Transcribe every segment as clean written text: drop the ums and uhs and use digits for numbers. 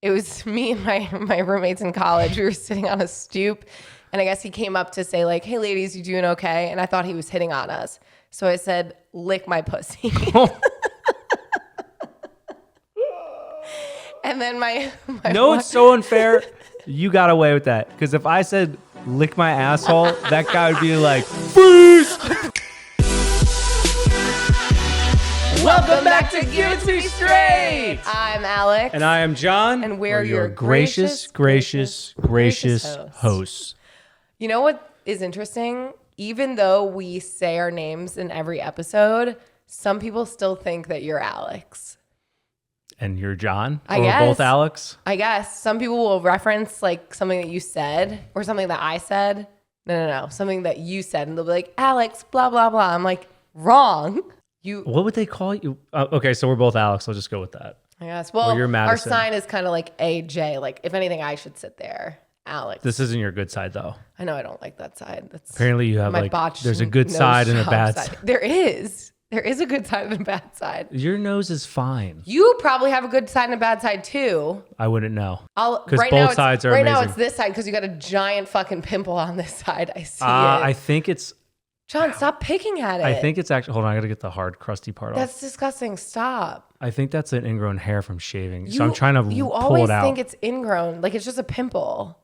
It was me and my roommates in college. We were sitting on a stoop, and I guess he came up to say like, "Hey, ladies, you doing okay?" And I thought he was hitting on us, so I said, "Lick my pussy." And then my no, it's so unfair. You got away with that because if I said lick my asshole, that guy would be like, "Freeze!" Welcome back to Give It To Me Straight. I'm Alex. And I am Jon. And we're your gracious hosts. You know what is interesting? Even though we say our names in every episode, some people still think that you're Alex. And you're Jon? I or guess. We're both Alex? I guess. Some people will reference like something that you said or something that I said. No. Something that you said. And they'll be like, Alex, blah, blah, blah. I'm like, wrong. What would they call you? Okay, so we're both Alex. I'll just go with that. I guess. Well, you're our sign is kind of like AJ. Like, if anything, I should sit there. Alex. This isn't your good side, though. I know I don't like that side. That's apparently you have my like botched there's a good side and a bad side. There is a good side and a bad side. Your nose is fine. You probably have a good side and a bad side too. I wouldn't know. Because both sides are amazing. Right now it's this side because you got a giant fucking pimple on this side. I see it. I think it's. Jon, stop picking at it. I think it's actually. Hold on, I gotta get the hard, crusty part off. That's disgusting. Stop. I think that's an ingrown hair from shaving. So I'm trying to pull it out. You always think it's ingrown, like it's just a pimple.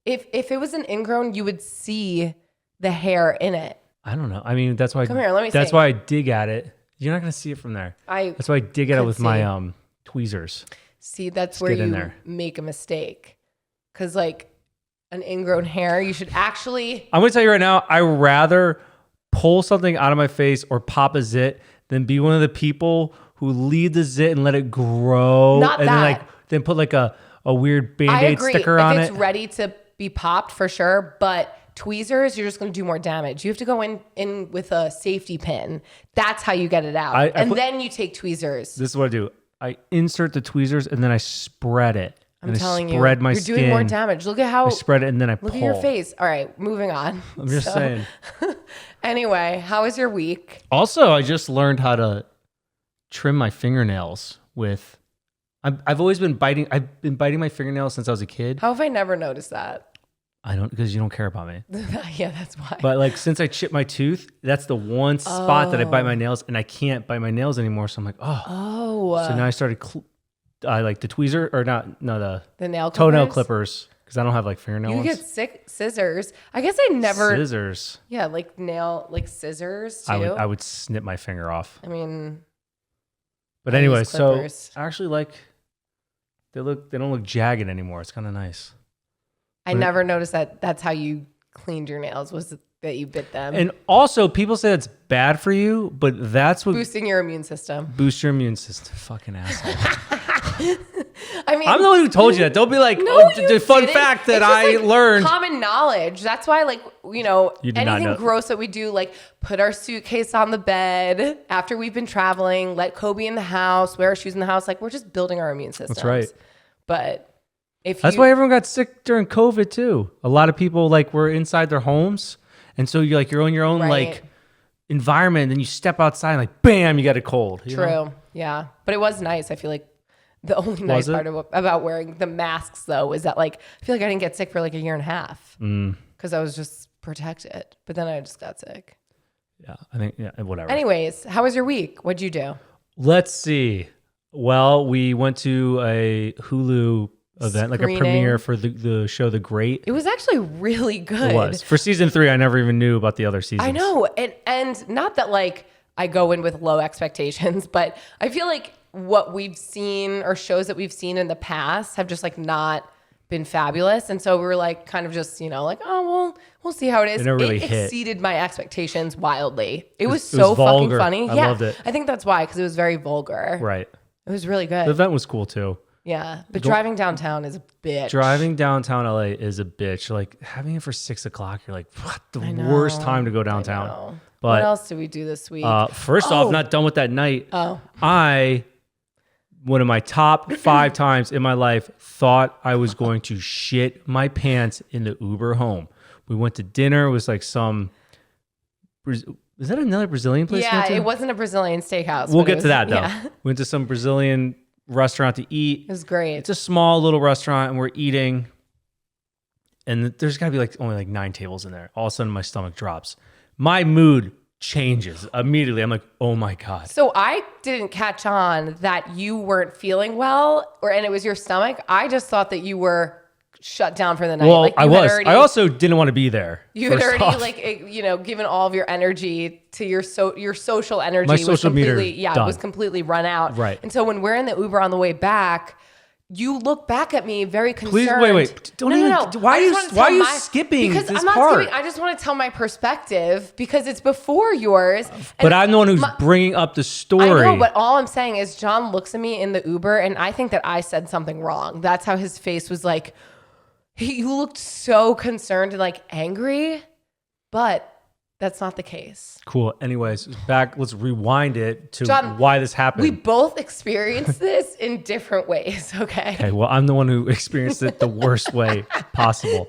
If it was an ingrown, you would see the hair in it. I don't know. I mean, that's why. Come here, let me see. That's why I dig at it. You're not gonna see it from there. That's why I dig at it with my tweezers. See, that's where you make a mistake. Because like an ingrown hair, you should actually. I'm gonna tell you right now. I rather pull something out of my face or pop a zit than be one of the people who leave the zit and let it grow. Not and that. then put like a weird Band-Aid sticker on it. If it's ready to be popped for sure, but tweezers, you're just going to do more damage. You have to go in with a safety pin. That's how you get it out. Then you take tweezers. This is what I do. I insert the tweezers and then I spread it. I'm telling you, spread my you're skin. doing more damage. Look at how I spread it and then I pull. Look at your face. All right, moving on. I'm just saying. Anyway, how was your week? Also, I just learned how to trim my fingernails with. I've always been biting. I've been biting my fingernails since I was a kid. How have I never noticed that? I don't, because you don't care about me. Yeah, that's why. But like since I chipped my tooth, that's the one spot that I bite my nails, and I can't bite my nails anymore. So I'm like, oh. So now I started. I like the tweezer or not? No, the nail clippers? Toenail clippers because I don't have like fingernails. You get sick scissors. I guess I never scissors. Yeah, like scissors too. I would snip my finger off. I mean, but anyway, so I actually like they don't look jagged anymore. It's kind of nice. I never noticed that. That's how you cleaned your nails, was that you bit them. And also, people say that's bad for you, but that's what boosting your immune system. Boost your immune system. Fucking asshole. I mean, I'm the one who told you that. Don't be like, the fun fact that I learned. Common knowledge. That's why, like, anything gross that we do, like put our suitcase on the bed after we've been traveling, let Kobe in the house, wear our shoes in the house. Like, we're just building our immune system. That's right. But that's why everyone got sick during COVID too. A lot of people like were inside their homes, and so you're in your own like environment. And then you step outside, and like bam, you got a cold. True. Yeah, but it was nice. I feel like. The only nice part about wearing the masks, though, is that like I feel like I didn't get sick for like a year and a half because I was just protected. But then I just got sick. Yeah, I think whatever. Anyways, how was your week? What'd you do? Let's see. Well, we went to a Hulu event, like a premiere for the show The Great. It was actually really good. It was. For season 3, I never even knew about the other seasons. I know, and not that like I go in with low expectations, but I feel like what we've seen or shows that we've seen in the past have just like not been fabulous. And so we were like kind of just, like, oh, well, we'll see how it is. It really exceeded my expectations wildly. It was so fucking funny. I loved it. I think that's why, because it was very vulgar. Right. It was really good. The event was cool too. Yeah. But driving downtown is a bitch. Driving downtown LA is a bitch. Like having it for 6 o'clock, you're like, what the worst time to go downtown. But what else did we do this week? First off, not done with that night. One of my top 5 times in my life, thought I was going to shit my pants in the Uber home. We went to dinner. It was like some... Is that another Brazilian place? Yeah, it wasn't a Brazilian steakhouse. We'll get to that, though. We went to some Brazilian restaurant to eat. It was great. It's a small little restaurant, and we're eating. And there's got to be like only like 9 tables in there. All of a sudden, my stomach drops. My mood changes immediately. I'm like, oh my God. So I didn't catch on that you weren't feeling well, and it was your stomach. I just thought that you were shut down for the night. Well, like I was. I also didn't want to be there. You had already given all of your energy to your social energy. My social meter, it was completely run out. Right. And so when we're in the Uber on the way back, you look back at me very concerned. Please, wait. No. Why are you skipping because this I'm not part? Skipping. I just want to tell my perspective because it's before yours. But I'm the one who's bringing up the story. I know, but all I'm saying is Jon looks at me in the Uber and I think that I said something wrong. That's how his face was like, he looked so concerned and like angry, but that's not the case. Cool. Anyways, back. Let's rewind it to Jon, why this happened. We both experienced this in different ways, okay? Okay, well, I'm the one who experienced it the worst way possible.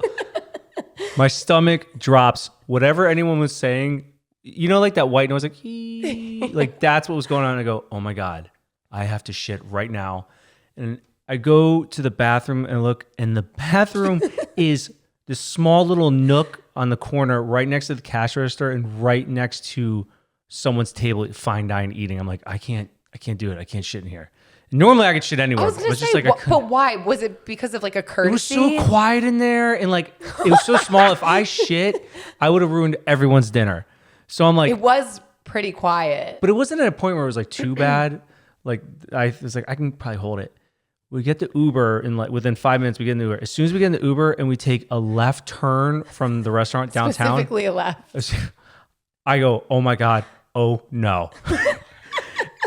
My stomach drops. Whatever anyone was saying, like that white noise, like that's what was going on. I go, oh my God, I have to shit right now. And I go to the bathroom and look, and the bathroom is this small little nook on the corner right next to the cash register and right next to someone's table, fine dine eating. I'm like, I can't do it. I can't shit in here. Normally I could shit anywhere. I was gonna say, but why? Was it because of like a courtesy? It was so quiet in there, and like it was so small. If I shit, I would have ruined everyone's dinner. So I'm like, it was pretty quiet, but it wasn't at a point where it was like too bad. Like I was like, I can probably hold it. We get the Uber and like within 5 minutes we get in the Uber. As soon as we get in the Uber and we take a left turn from the restaurant downtown, specifically a left, I go, oh my God, oh no.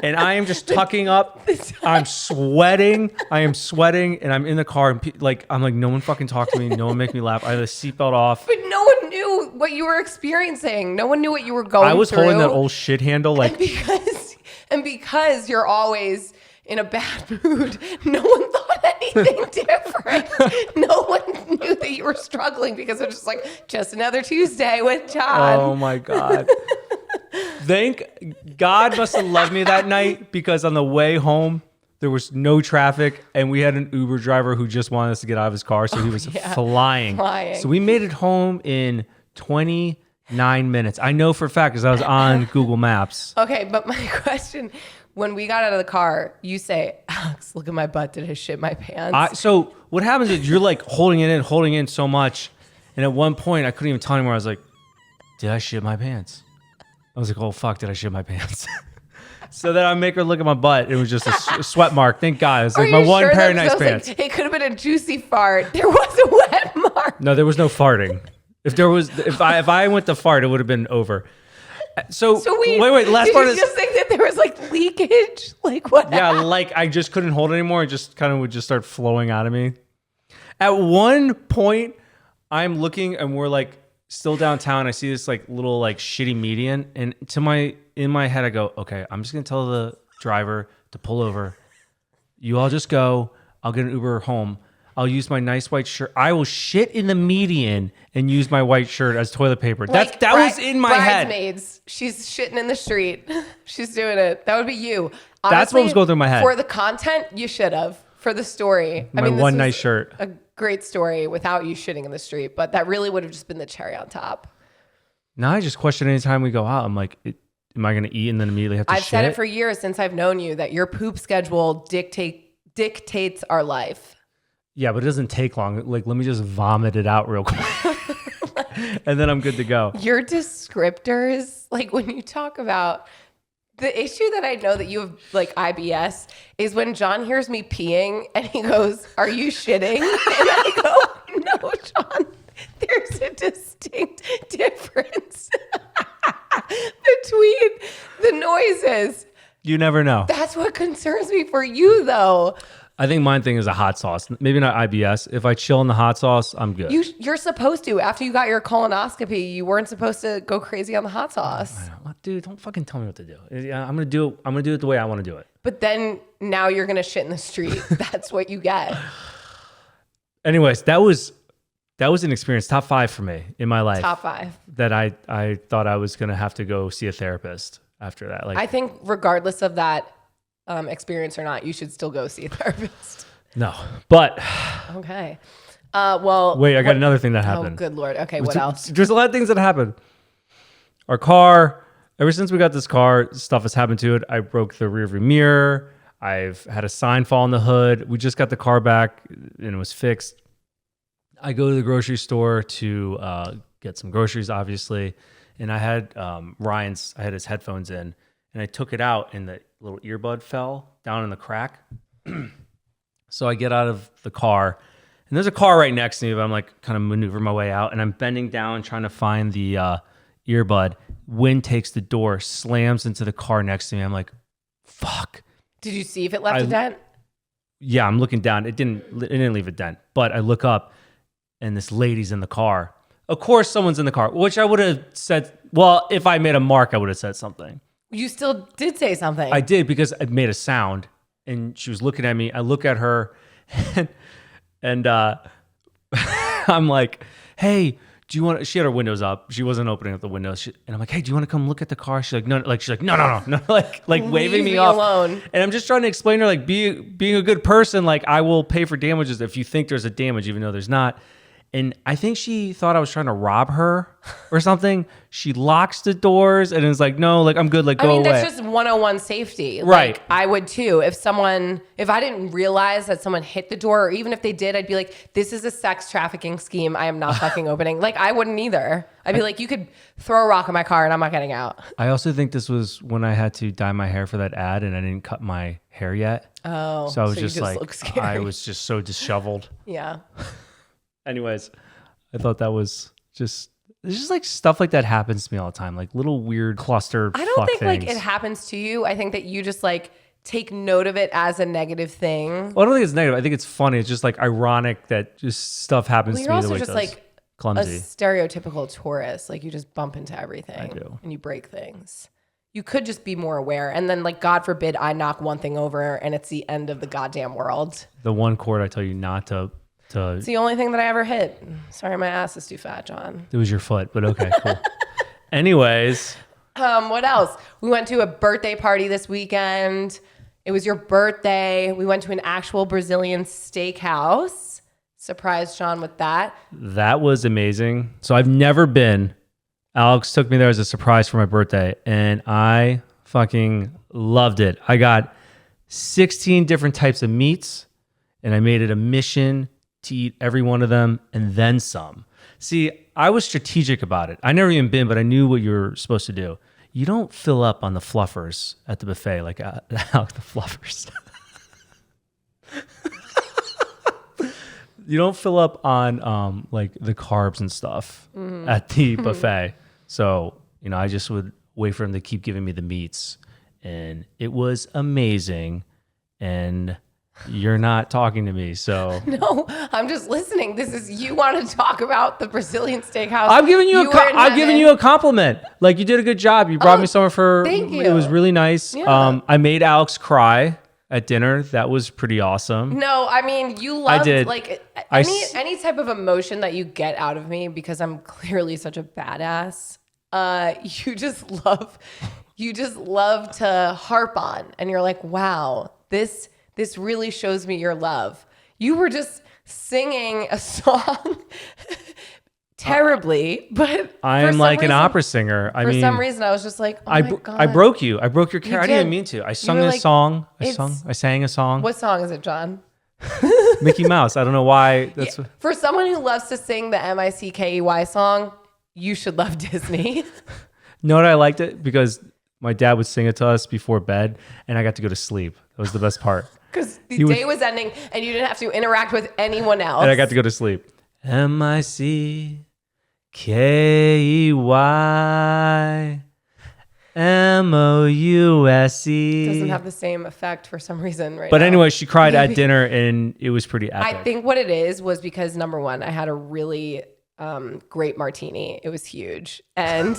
And I am just tucking up. I'm sweating. And I'm in the car. And I'm like, no one fucking talk to me. No one make me laugh. I had the seatbelt off. But no one knew what you were experiencing. No one knew what you were going through. I was holding that old shit handle. And because you're always in a bad mood, no one thought anything different. No one knew that you were struggling because it was just another Tuesday with Jon. Oh my God. Thank God must have loved me that night because on the way home, there was no traffic and we had an Uber driver who just wanted us to get out of his car. So he was flying. So we made it home in 29 minutes. I know for a fact because I was on Google Maps. Okay, but my question, when we got out of the car, you say, Alex, look at my butt. Did I shit my pants? So what happens is you're like holding in so much. And at one point, I couldn't even tell anymore. I was like, did I shit my pants? I was like, oh, fuck, did I shit my pants? So then I make her look at my butt. It was just a sweat mark. Thank God. It was like my one pair of nice pants. Like, it could have been a juicy fart. There was a wet mark. No, there was no farting. If I went to fart, it would have been over. So wait. Last part is. Did you just think that there was like leakage? Like what? Yeah, like I just couldn't hold it anymore. It just kind of would just start flowing out of me. At one point, I'm looking and we're like still downtown. I see this like little like shitty median, and in my head I go, okay, I'm just gonna tell the driver to pull over. You all just go. I'll get an Uber home. I'll use my nice white shirt. I will shit in the median and use my white shirt as toilet paper. That was in my head. Bridesmaids. She's shitting in the street. She's doing it. That would be you. Honestly, that's what was going through my head. For the content, you should have. For the story. My one nice shirt. A great story without you shitting in the street, but that really would have just been the cherry on top. Now I just question anytime we go out. I'm like, am I going to eat and then immediately have to shit? I've said it for years since I've known you that your poop schedule dictates our life. Yeah, but it doesn't take long. Like, let me just vomit it out real quick. And then I'm good to go. Your descriptors, like when you talk about the issue that I know that you have like IBS is when Jon hears me peeing and he goes, "Are you shitting?" And I go, "No, Jon, there's a distinct difference between the noises." You never know. That's what concerns me for you though. I think my thing is a hot sauce. Maybe not IBS. If I chill in the hot sauce, I'm good. You're supposed to. After you got your colonoscopy, you weren't supposed to go crazy on the hot sauce. I know. Dude, don't fucking tell me what to do. I'm gonna do it the way I want to do it. But then now you're gonna shit in the street. That's what you get. Anyways, that was an experience. Top 5 for me in my life. Top 5. That I thought I was gonna have to go see a therapist after that. Like, I think regardless of that experience or not, you should still go see a therapist. No, but Okay. Well, wait, I got another thing that happened. Oh, good Lord. Okay, what else? There's a lot of things that happened. Our car, ever since we got this car, stuff has happened to it. I broke the rearview mirror. I've had a sign fall on the hood. We just got the car back and it was fixed. I go to the grocery store to get some groceries, obviously. And I had I had his headphones in, and I took it out and the little earbud fell down in the crack. So I get out of the car, and there's a car right next to me, but I'm like kind of maneuvering my way out, and I'm bending down trying to find the earbud. Wind takes the door, slams into the car next to me. I'm like, fuck. Did you see if it left a dent? Yeah, I'm looking down. It didn't leave a dent, but I look up, and this lady's in the car. Of course, someone's in the car, which I would have said. Well, if I made a mark, I would have said something. You still did say something. I did because I made a sound, and she was looking at me. I look at her, and I'm like, "Hey, do you want?" She had her windows up. She wasn't opening up the windows, and I'm like, "Hey, do you want to come look at the car?" She's like, "No." She's like, "No," like waving me off. Alone. And I'm just trying to explain to her, like, being a good person, like, I will pay for damages if you think there's a damage, even though there's not. And I think she thought I was trying to rob her or something. She locks the doors and is like, "No, like, I'm good. Like, go away." That's just 101 safety. Right. Like, I would too. If I didn't realize that someone hit the door, or even if they did, I'd be like, "This is a sex trafficking scheme. I am not fucking opening." Like, I wouldn't either. I'd be like, "You could throw a rock in my car and I'm not getting out." I also think this was when I had to dye my hair for that ad and I didn't cut my hair yet. Oh, so I was you just like, look scary. I was just so disheveled. Yeah. Anyways, I thought that was just, it's just like stuff like that happens to me all the time. Like little weird cluster. I don't think things. like it happens to you. I think that you just like take note of it as a negative thing. Well, I don't think it's negative. I think it's funny. It's just like ironic that just stuff happens to me. You're the also way just it does. like Clumsy. a stereotypical tourist. Like you just bump into everything. I do. And you break things. You could just be more aware. And then like, God forbid I knock one thing over and it's the end of the goddamn world. The one chord I tell you not to. It's the only thing that I ever hit. Sorry, my ass is too fat, John. It was your foot, but okay, cool. Anyways. What else? We went to a birthday party this weekend. It was your birthday. We went to an actual Brazilian steakhouse. Surprised John with that. That was amazing. So I've never been. Alex took me there as a surprise for my birthday, and I fucking loved it. I got 16 different types of meats, and I made it a mission to eat every one of them and then some. See, I was strategic about it. I never even been, but I knew what you were supposed to do. You don't fill up on the fluffers at the buffet like the fluffers. You don't fill up on like the carbs and stuff at the buffet. So, I just would wait for him to keep giving me the meats, and it was amazing. And you're not talking to me, so no, I'm just listening. This is you want to talk about the Brazilian steakhouse. I'm giving you a compliment. Like you did a good job. You brought me somewhere for. Thank you. It was really nice. Yeah. I made Alex cry at dinner. That was pretty awesome. No, I mean you loved did. like any type of emotion that you get out of me because I'm clearly such a badass. You just love to harp on, and you're like, wow, this really shows me your love. You were just singing a song terribly, but I'm like an opera singer. For some reason, I was just like, oh my God. I broke you. I broke your character. I didn't mean to. I sung a song. I sang a song. What song is it, John? Mickey Mouse. I don't know why. That's For someone who loves to sing the Mickey song, you should love Disney. You know what? I liked it because my dad would sing it to us before bed, and I got to go to sleep. That was the best part. Because the day was ending, and you didn't have to interact with anyone else. And I got to go to sleep. Mickey Mouse. Doesn't have the same effect for some reason right But now. anyway, she cried at dinner, and it was pretty epic. I think what it was because number one, I had a really great martini. It was huge. And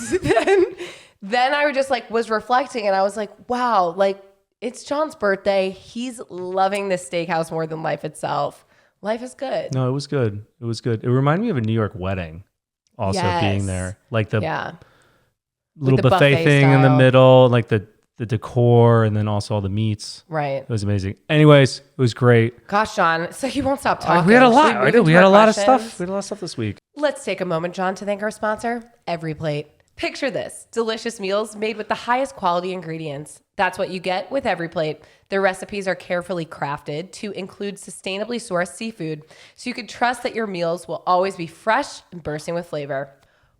then I just like was reflecting and I was like, wow, like it's John's birthday. He's loving this steakhouse more than life itself. Life is good. No, it was good. It was good. It reminded me of a New York wedding also being there. Like the little buffet thing style. in the middle, like the the decor and then also all the meats. Right. It was amazing. Anyways, it was great. Gosh, John, so you won't stop talking. We had a lot. Should move We into had a our lot of questions? stuff. We had a lot of stuff this week. Let's take a moment, John, to thank our sponsor, Every Plate. Picture this: delicious meals made with the highest quality ingredients. That's what you get with Every Plate. Their recipes are carefully crafted to include sustainably sourced seafood, so you can trust that your meals will always be fresh and bursting with flavor.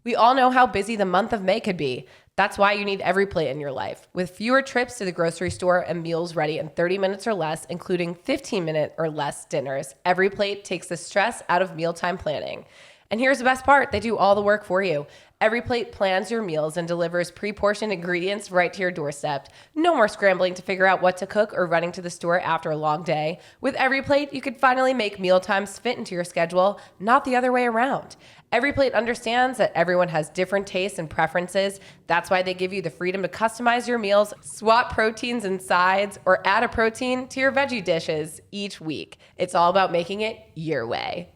We all know how busy the month of May could be. That's why you need Every Plate in your life. With fewer trips to the grocery store and meals ready in 30 minutes or less, including 15-minute or less dinners, Every Plate takes the stress out of mealtime planning. And here's the best part: they do all the work for you. Every Plate plans your meals and delivers pre-portioned ingredients right to your doorstep. No more scrambling to figure out what to cook or running to the store after a long day. With Every Plate, you can finally make meal times fit into your schedule, not the other way around. Every Plate understands that everyone has different tastes and preferences. That's why they give you the freedom to customize your meals, swap proteins and sides, or add a protein to your veggie dishes each week. It's all about making it your way.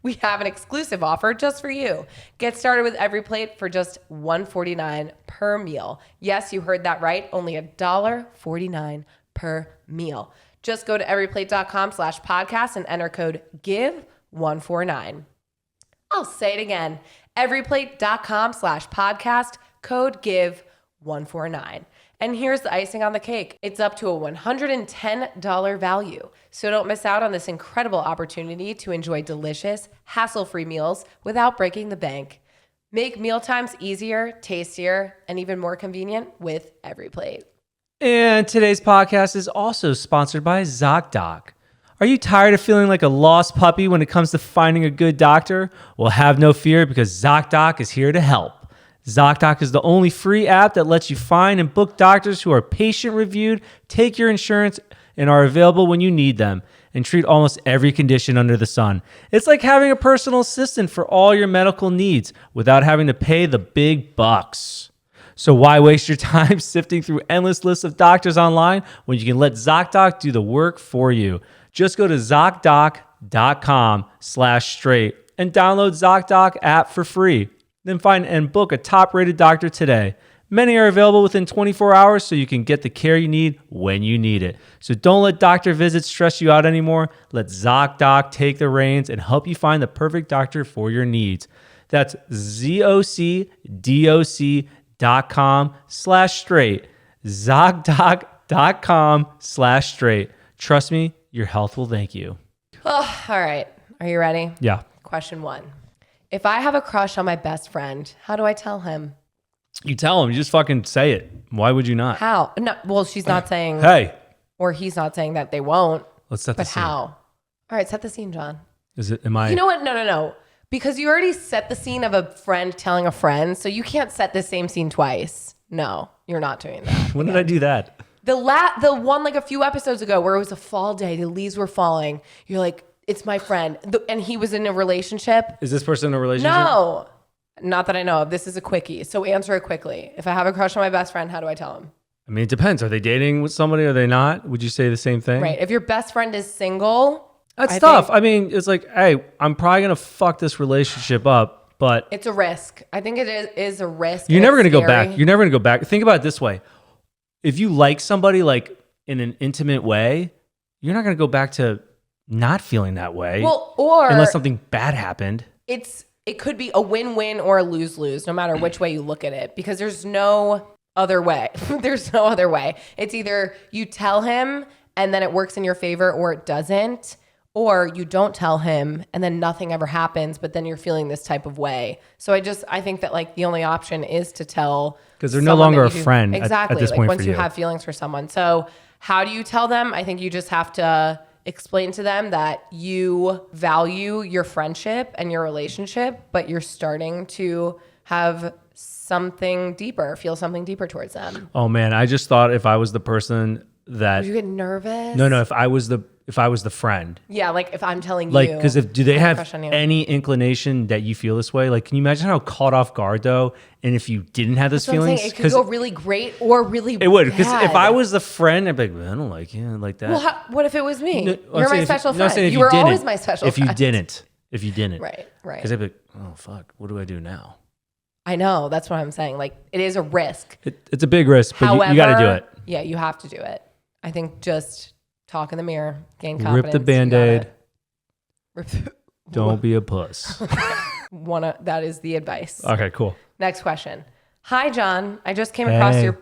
We have an exclusive offer just for you. Get started with Every Plate for just $1.49 per meal. Yes, you heard that right. Only $1.49 per meal. Just go to everyplate.com/podcast and enter code GIVE149. I'll say it again. Everyplate.com/podcast, code GIVE149. And here's the icing on the cake. It's up to a $110 value. So don't miss out on this incredible opportunity to enjoy delicious, hassle-free meals without breaking the bank. Make mealtimes easier, tastier, and even more convenient with Every Plate. And today's podcast is also sponsored by ZocDoc. Are you tired of feeling like a lost puppy when it comes to finding a good doctor? Well, have no fear, because ZocDoc is here to help. ZocDoc is the only free app that lets you find and book doctors who are patient-reviewed, take your insurance, and are available when you need them, and treat almost every condition under the sun. It's like having a personal assistant for all your medical needs without having to pay the big bucks. So why waste your time sifting through endless lists of doctors online when you can let ZocDoc do the work for you? Just go to ZocDoc.com/straight and download ZocDoc app for free. Then find and book a top-rated doctor today. Many are available within 24 hours, so you can get the care you need when you need it. So don't let doctor visits stress you out anymore. Let ZocDoc take the reins and help you find the perfect doctor for your needs. That's ZocDoc.com/straight. ZocDoc.com/straight. Trust me, your health will thank you. Oh, all right. Are you ready? Yeah. Question 1. If I have a crush on my best friend, how do I tell him? You tell him. You just fucking say it. Why would you not? How? No, well, she's not saying, Hey. or he's not saying that they won't. Let's set the But scene. how? All right, set the scene, John. Is it? Am I? You know what? No. Because you already set the scene of a friend telling a friend, so you can't set the same scene twice. No, you're not doing that. When did I do that? The one like a few episodes ago where it was a fall day, the leaves were falling. You're like, it's my friend. And he was in a relationship. Is this person in a relationship? No, not that I know of. This is a quickie. So answer it quickly. If I have a crush on my best friend, how do I tell him? I mean, it depends. Are they dating with somebody? Are they not? Would you say the same thing? Right. If your best friend is single, That's tough. I mean, it's like, hey, I'm probably going to fuck this relationship up, but it's a risk. I think it is a risk. you're never going to go scary. back. You're never going to go back. Think about it this way. If you like somebody like in an intimate way, you're not going to go back to not feeling that way. Well, or unless something bad happened. It could be a win-win or a lose-lose, no matter which way you look at it, because there's no other way. There's no other way. It's either you tell him and then it works in your favor, or it doesn't, or you don't tell him and then nothing ever happens, but then you're feeling this type of way. So I think that like the only option is to tell, because they're no longer a friend exactly, at this like point once for you you. have feelings for someone. So how do you tell them? I think you just have to explain to them that you value your friendship and your relationship, but you're starting to have something deeper, feel something deeper towards them. Oh man, I just thought if I was the person that Would you get nervous? No, if I was the friend. Yeah, like if I'm telling Like, you. because do they I have crush on you. any inclination that you feel this way? Like, can you imagine how caught off guard though? And if you didn't have those That's what I'm feelings, saying. It could go really great or really it would. Because bad. if I was the friend, I'd be like, I don't like you like that. Well, what if it was me? No, I'm You're my saying special no, I'm friend. saying if You were didn't. always my special if friend. you didn't. Right. Because I'd be like, oh fuck, what do I do now? I know. That's what I'm saying. Like, it is a risk. It's a big risk, but However, you got to do it. Yeah, you have to do it. I think just talk in the mirror, gain confidence. Rip the Band-Aid. Rip Don't be a puss. That is the advice. Okay, cool. Next question. Hi, John. I just came across your...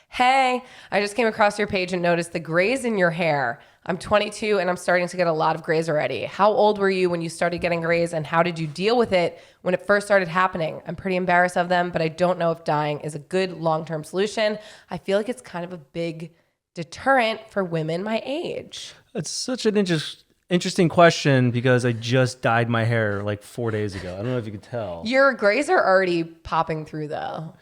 Hey, I just came across your page and noticed the grays in your hair. I'm 22 and I'm starting to get a lot of grays already. How old were you when you started getting grays and how did you deal with it when it first started happening? I'm pretty embarrassed of them, but I don't know if dyeing is a good long-term solution. I feel like it's kind of a big deterrent for women my age. It's such an interesting question because I just dyed my hair like 4 days ago. I don't know if you could tell. Your grays are already popping through though.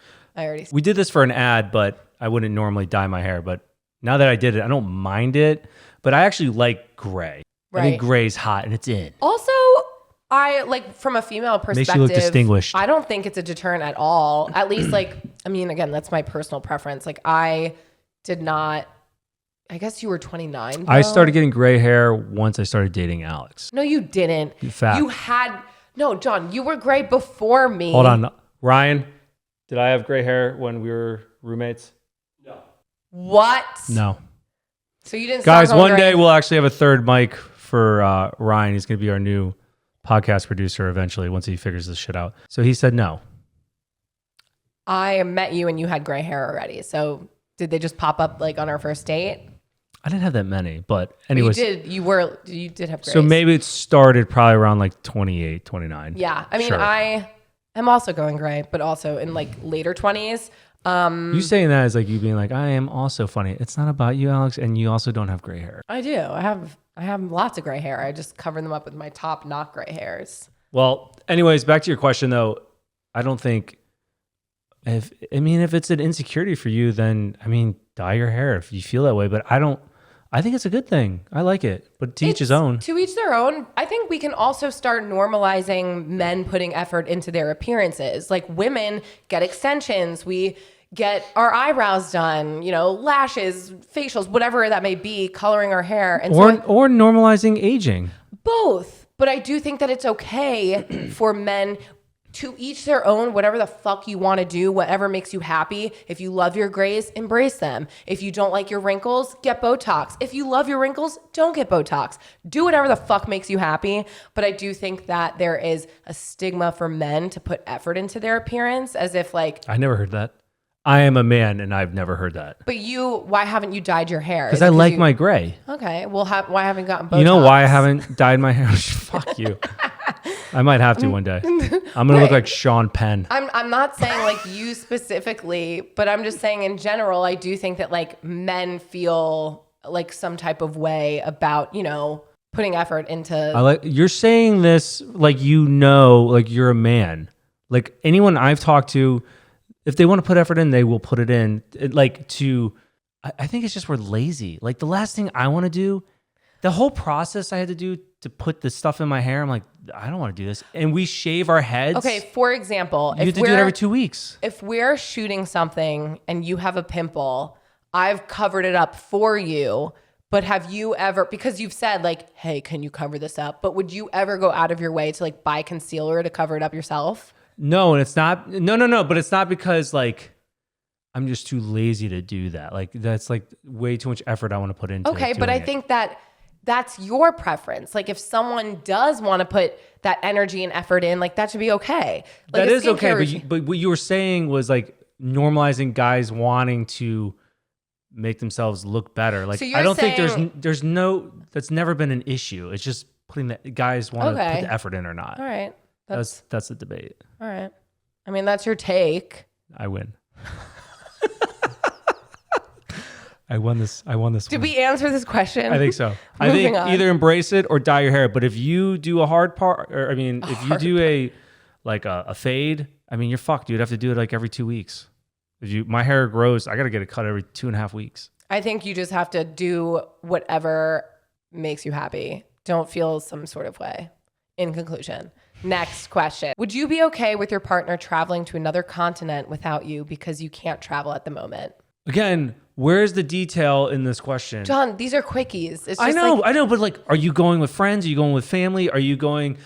We did this for an ad, but I wouldn't normally dye my hair. But now that I did it, I don't mind it. But I actually like gray. Right. I think gray's hot and it's in. Also, I like from a female perspective. Makes you look distinguished. I don't think it's a deterrent at all. At least again, that's my personal preference. Like I did not, I guess you were 29. I started getting gray hair once I started dating Alex. No, you didn't. Fact. No, John, you were gray before me. Hold on. Ryan, did I have gray hair when we were roommates? What? No. So you didn't. Guys, one day we'll actually have a third mic for Ryan. He's going to be our new podcast producer eventually once he figures this shit out. So he said no. I met you and you had gray hair already. So did they just pop up like on our first date? I didn't have that many, but anyways. You did have grays. So maybe it started probably around like 28, 29. Yeah. I mean, sure. I am also going gray, but also in like later 20s. You saying that is like you being like, I am also funny. It's not about you, Alex, and you also don't have gray hair. I do. I have lots of gray hair. I just cover them up with my top not gray hairs. Well, anyways, back to your question though. I don't think if it's an insecurity for you, then dye your hair if you feel that way. But I think it's a good thing. I like it, but to each his own. To each their own. I think we can also start normalizing men putting effort into their appearances. Like women get extensions. We get our eyebrows done, lashes, facials, whatever that may be, coloring our hair. And or normalizing aging. Both. But I do think that it's okay for men to each their own, whatever the fuck you want to do, whatever makes you happy. If you love your grays, embrace them. If you don't like your wrinkles, get Botox. If you love your wrinkles, don't get Botox. Do whatever the fuck makes you happy. But I do think that there is a stigma for men to put effort into their appearance as if like... I never heard that. I am a man and I've never heard that. But why haven't you dyed your hair? Because I like my gray. Okay. Well, why haven't you gotten Botox? You know why I haven't dyed my hair? Fuck you. I might have to one day. I'm going to look like Sean Penn. I'm not saying like you specifically, but I'm just saying in general, I do think that like men feel like some type of way about, putting effort into... You're saying this like like you're a man. Like anyone I've talked to, if they want to put effort in, they will put it in. I think it's just we're lazy. Like the last thing I want to do, the whole process I had to do to put this stuff in my hair, I'm like, I don't want to do this. And we shave our heads. Okay, for example, you have to do it every 2 weeks. If we're shooting something and you have a pimple, I've covered it up for you. But have you ever, because you've said like, hey, can you cover this up? But would you ever go out of your way to like buy concealer to cover it up yourself? No, and it's not, no, but it's not because like, I'm just too lazy to do that. Like that's like way too much effort I want to put into it. Okay, but I think that's your preference. Like if someone does want to put that energy and effort in, like that should be okay. Like that is okay, but what you were saying was like normalizing guys wanting to make themselves look better. Like so I don't think that's never been an issue. It's just putting the guys want to put the effort in or not. All right. That's the debate. All right. I mean, that's your take. I win. I won this. Did we answer this question? I think so. I think either embrace it or dye your hair. But if you do a hard part, or if you do a fade, you're fucked. You'd have to do it like every 2 weeks. My hair grows, I got to get it cut every 2.5 weeks. I think you just have to do whatever makes you happy. Don't feel some sort of way. In conclusion. Next question. Would you be okay with your partner traveling to another continent without you because you can't travel at the moment? Again, Where's the detail in this question? Jon, these are quickies. It's just I know, but like, are you going with friends? Are you going with family? Are you going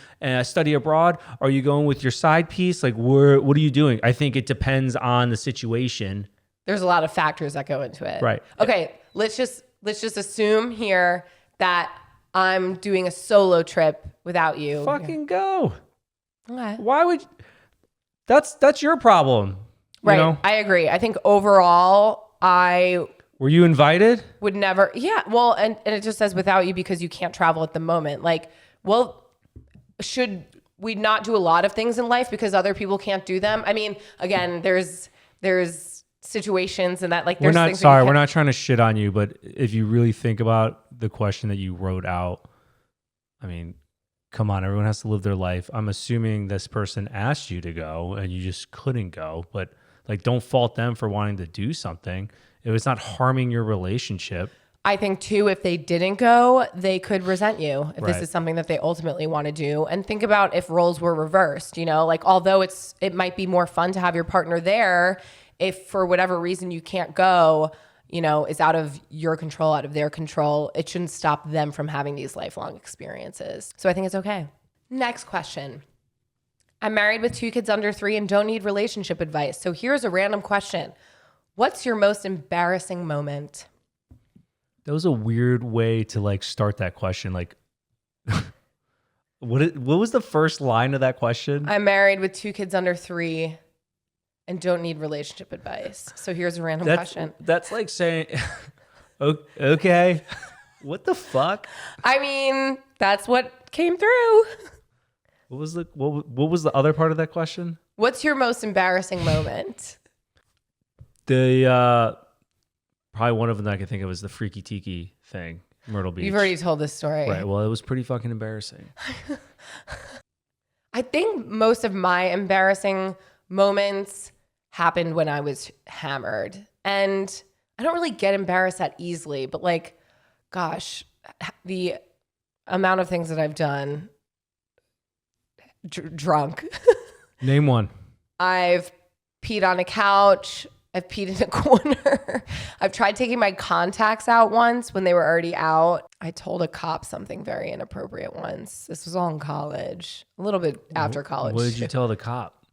study abroad? Are you going with your side piece? Like, what are you doing? I think it depends on the situation. There's a lot of factors that go into it. Right. Okay, let's just assume here that I'm doing a solo trip without you. Fucking go. Okay. Why would? That's your problem. Right. You know? I agree. I think overall, Were you invited? would never. Yeah. Well, and it just says without you because you can't travel at the moment. Like, well, should we not do a lot of things in life because other people can't do them? I mean, again, there's situations and that like there's things we're not trying to shit on you, but if you really think about the question that you wrote out, I mean, come on, everyone has to live their life. I'm assuming this person asked you to go and you just couldn't go, but like don't fault them for wanting to do something. It was not harming your relationship. I think too, if they didn't go, they could resent you if this Right. is something that they ultimately want to do. And think about if roles were reversed, you know, like although it might be more fun to have your partner there, if for whatever reason you can't go, you know, is out of your control, out of their control, it shouldn't stop them from having these lifelong experiences. So I think it's okay. Next question. I'm married with 2 kids under 3 and don't need relationship advice. So here's a random question. What's your most embarrassing moment? That was a weird way to like start that question. Like, what was the first line of that question? I'm married with 2 kids under 3 and don't need relationship advice. So here's a random question. That's like saying, okay, what the fuck? I mean, that's what came through. What was the other part of that question? What's your most embarrassing moment? The probably one of them that I can think of is the Freaky Tiki thing, Myrtle Beach. You've already told this story. Right. Well, it was pretty fucking embarrassing. I think most of my embarrassing moments happened when I was hammered. And I don't really get embarrassed that easily, but like, gosh, the amount of things that I've done drunk. Name one. I've peed on a couch. I've peed in a corner. I've tried taking my contacts out once when they were already out. I told a cop something very inappropriate once. This was all in college, a little bit after college. What did you tell the cop?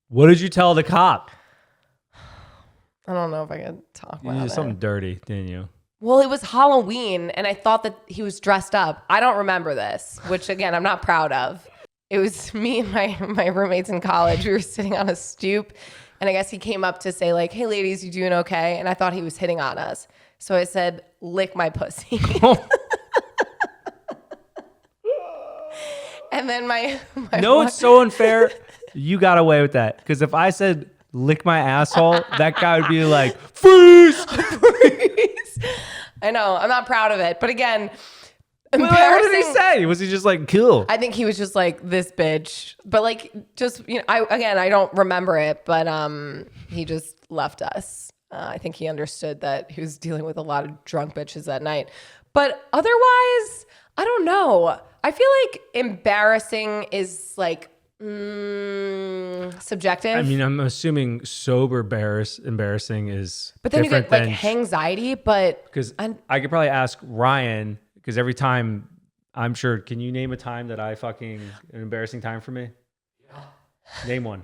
What did you tell the cop? I don't know if I can talk You about did it. something dirty, didn't you? Well, it was Halloween, and I thought that he was dressed up. I don't remember this, which, again, I'm not proud of. It was me and my roommates in college. We were sitting on a stoop, and I guess he came up to say, like, hey, ladies, you doing okay? And I thought he was hitting on us. So I said, lick my pussy. And then my No, it's so unfair. You got away with that. Because if I said lick my asshole, that guy would be like, freeze! I know. I'm not proud of it. But again, What embarrassing. did he say? Was he just like, cool? I think he was just like, this bitch. But like, just, you know, I don't remember it, but he just left us. I think he understood that he was dealing with a lot of drunk bitches that night. But otherwise, I don't know. I feel like embarrassing is like subjective. I mean, I'm assuming sober embarrassing is but then you different get like than anxiety, but because I could probably ask Ryan because every time I'm sure. Can you name a time that I fucking an embarrassing time for me? Yeah. Name one.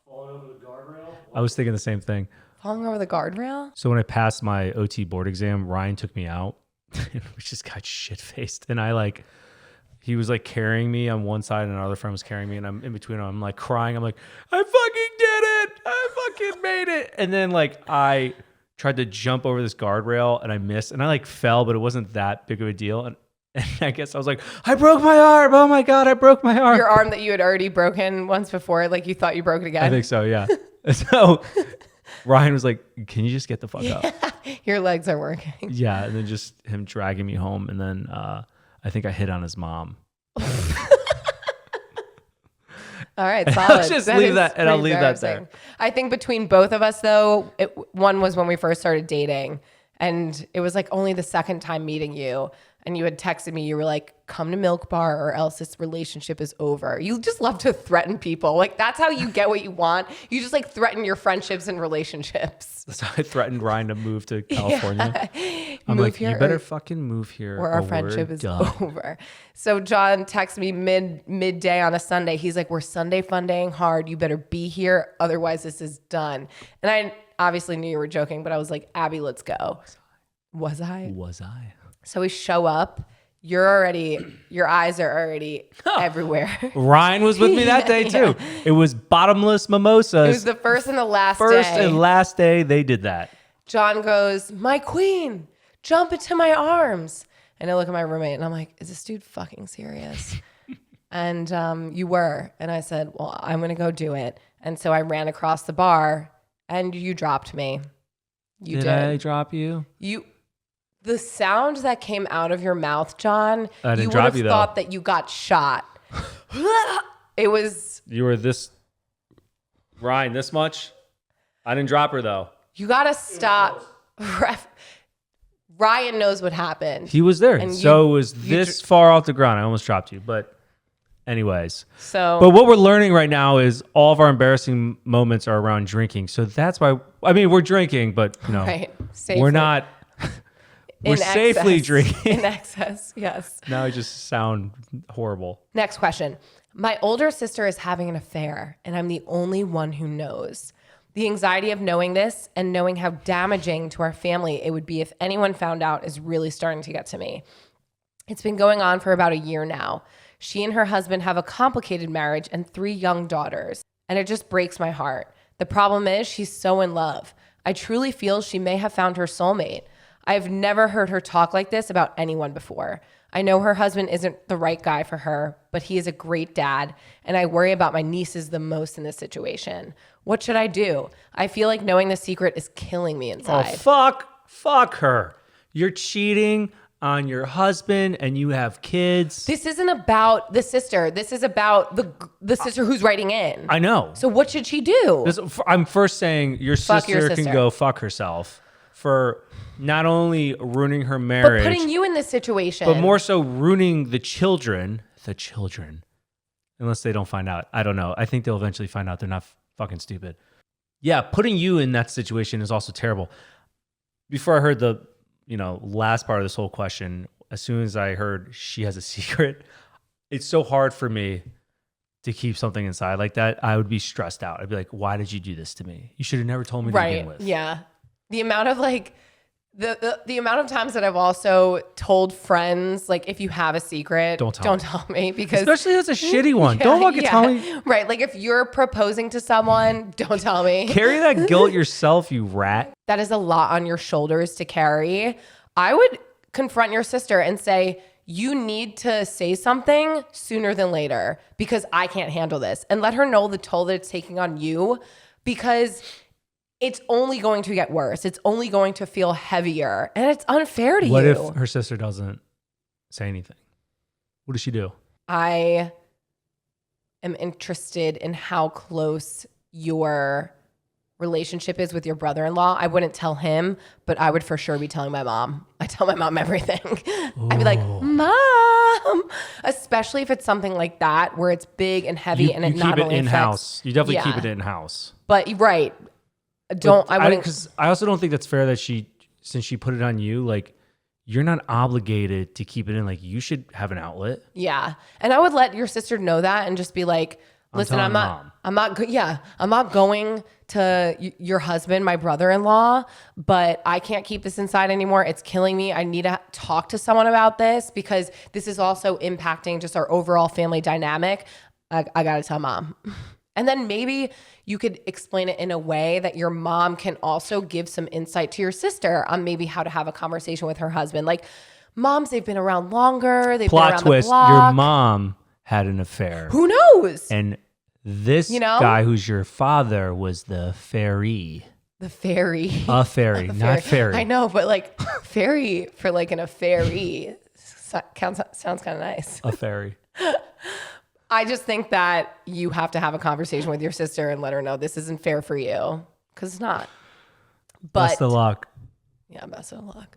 Falling over the guardrail. I was thinking the same thing. falling over the guardrail. So when I passed my OT board exam, Ryan took me out and we just got shit faced. And he was like carrying me on one side and another friend was carrying me. And I'm in between them. I'm like crying. I'm like, I fucking did it. I fucking made it. And then like I tried to jump over this guardrail and I missed and I like fell, but it wasn't that big of a deal. And I guess I was like, I broke my arm. Oh my God, I broke my arm. Your arm that you had already broken once before, like you thought you broke it again. I think so, yeah. So Ryan was like, can you just get the fuck up? Your legs are working. Yeah, and then just him dragging me home, and then I think I hit on his mom. All right, solid. I'll just That leave is that, and I'll pretty leave that there. embarrassing. I think between both of us, though, one was when we first started dating, and it was like only the second time meeting you, and you had texted me, you were like, come to Milk Bar or else this relationship is over. You just love to threaten people. Like, that's how you get what you want. You just like threaten your friendships and relationships. So I threatened Ryan to move to California. I'm Move like, here you better fucking move here or our we're friendship is done. over. So John texts me midday on a Sunday. He's like, we're Sunday fun-daying hard. You better be here. Otherwise, this is done. And I obviously knew you were joking, but I was like, Abby, let's go. Was I? Was I? So we show up. Your eyes are already everywhere. Ryan was with me that day too. It was bottomless mimosas. It was the first and the last First day. and last day they did that. John goes, my queen, jump into my arms. And I look at my roommate and I'm like, is this dude fucking serious? And you were. And I said, well, I'm going to go do it. And so I ran across the bar and you dropped me. You did. I drop you? The sound that came out of your mouth, John, I didn't you would drop have you, though. thought that you got shot. It was, You were this, Ryan, this much? I didn't drop her though. you got to stop. Ryan knows what happened. He was there. And So it was this far off the ground. I almost dropped you. But anyways. So, But what we're learning right now is all of our embarrassing moments are around drinking. So that's why, I mean, we're drinking, but right, safely. we're not, we're In safely excess. drinking. In excess, yes. Now I just sound horrible. Next question. My older sister is having an affair, and I'm the only one who knows. The anxiety of knowing this and knowing how damaging to our family it would be if anyone found out is really starting to get to me. It's been going on for about a year now. She and her husband have a complicated marriage and 3 young daughters, and it just breaks my heart. The problem is she's so in love. I truly feel she may have found her soulmate. I've never heard her talk like this about anyone before. I know her husband isn't the right guy for her, but he is a great dad, and I worry about my nieces the most in this situation. What should I do? I feel like knowing the secret is killing me Oh, inside. fuck her. You're cheating on your husband and you have kids. This isn't about the sister. This is about the sister who's writing in. I know. So what should she do? I'm first saying your Fuck your sister can sister. go fuck herself for not only ruining her marriage, But putting you in this situation. but more so ruining the children. Unless they don't find out. I don't know. I think they'll eventually find out they're not fucking stupid. Yeah, putting you in that situation is also terrible. Before I heard the, last part of this whole question, as soon as I heard she has a secret, it's so hard for me to keep something inside like that. I would be stressed out. I'd be like, why did you do this to me? You should have never told me to begin with. Yeah. The amount of the amount of times that I've also told friends, like, if you have a secret, Don't tell me, because Especially if it's a shitty one. Don't fucking tell me. Right. Like, if you're proposing to someone, don't tell me. Carry that guilt yourself, you rat. That is a lot on your shoulders to carry. I would confront your sister and say, you need to say something sooner than later because I can't handle this. And let her know the toll that it's taking on you, because it's only going to get worse. It's only going to feel heavier. And it's unfair to you. What if her sister doesn't say anything? What does she do? I am interested in how close your relationship is with your brother-in-law. I wouldn't tell him, but I would for sure be telling my mom. I tell my mom everything. I'd be like, Mom, especially if it's something like that where it's big and heavy and it keep not it only in affects. house. You definitely keep Yeah. it in house. But right. I wouldn't. Because I also don't think that's fair that since she put it on you, like, you're not obligated to keep it in. Like, you should have an outlet. Yeah. And I would let your sister know that and just be like, listen, telling I'm Mom. not going to your husband, my brother-in-law, but I can't keep this inside anymore. It's killing me. I need to talk to someone about this because this is also impacting just our overall family dynamic. I got to tell Mom. And then maybe you could explain it in a way that your mom can also give some insight to your sister on maybe how to have a conversation with her husband. Like, moms, they've been around longer. They've been Plot around twist, the block. your mom had an affair. Who knows? And this guy who's your father was the fairy. The fairy. A fairy, not fairy. I know, but like fairy for like an affairee sounds kind of nice. A fairy. I just think that you have to have a conversation with your sister and let her know this isn't fair for you, because it's not. But Best of luck. yeah, best of luck.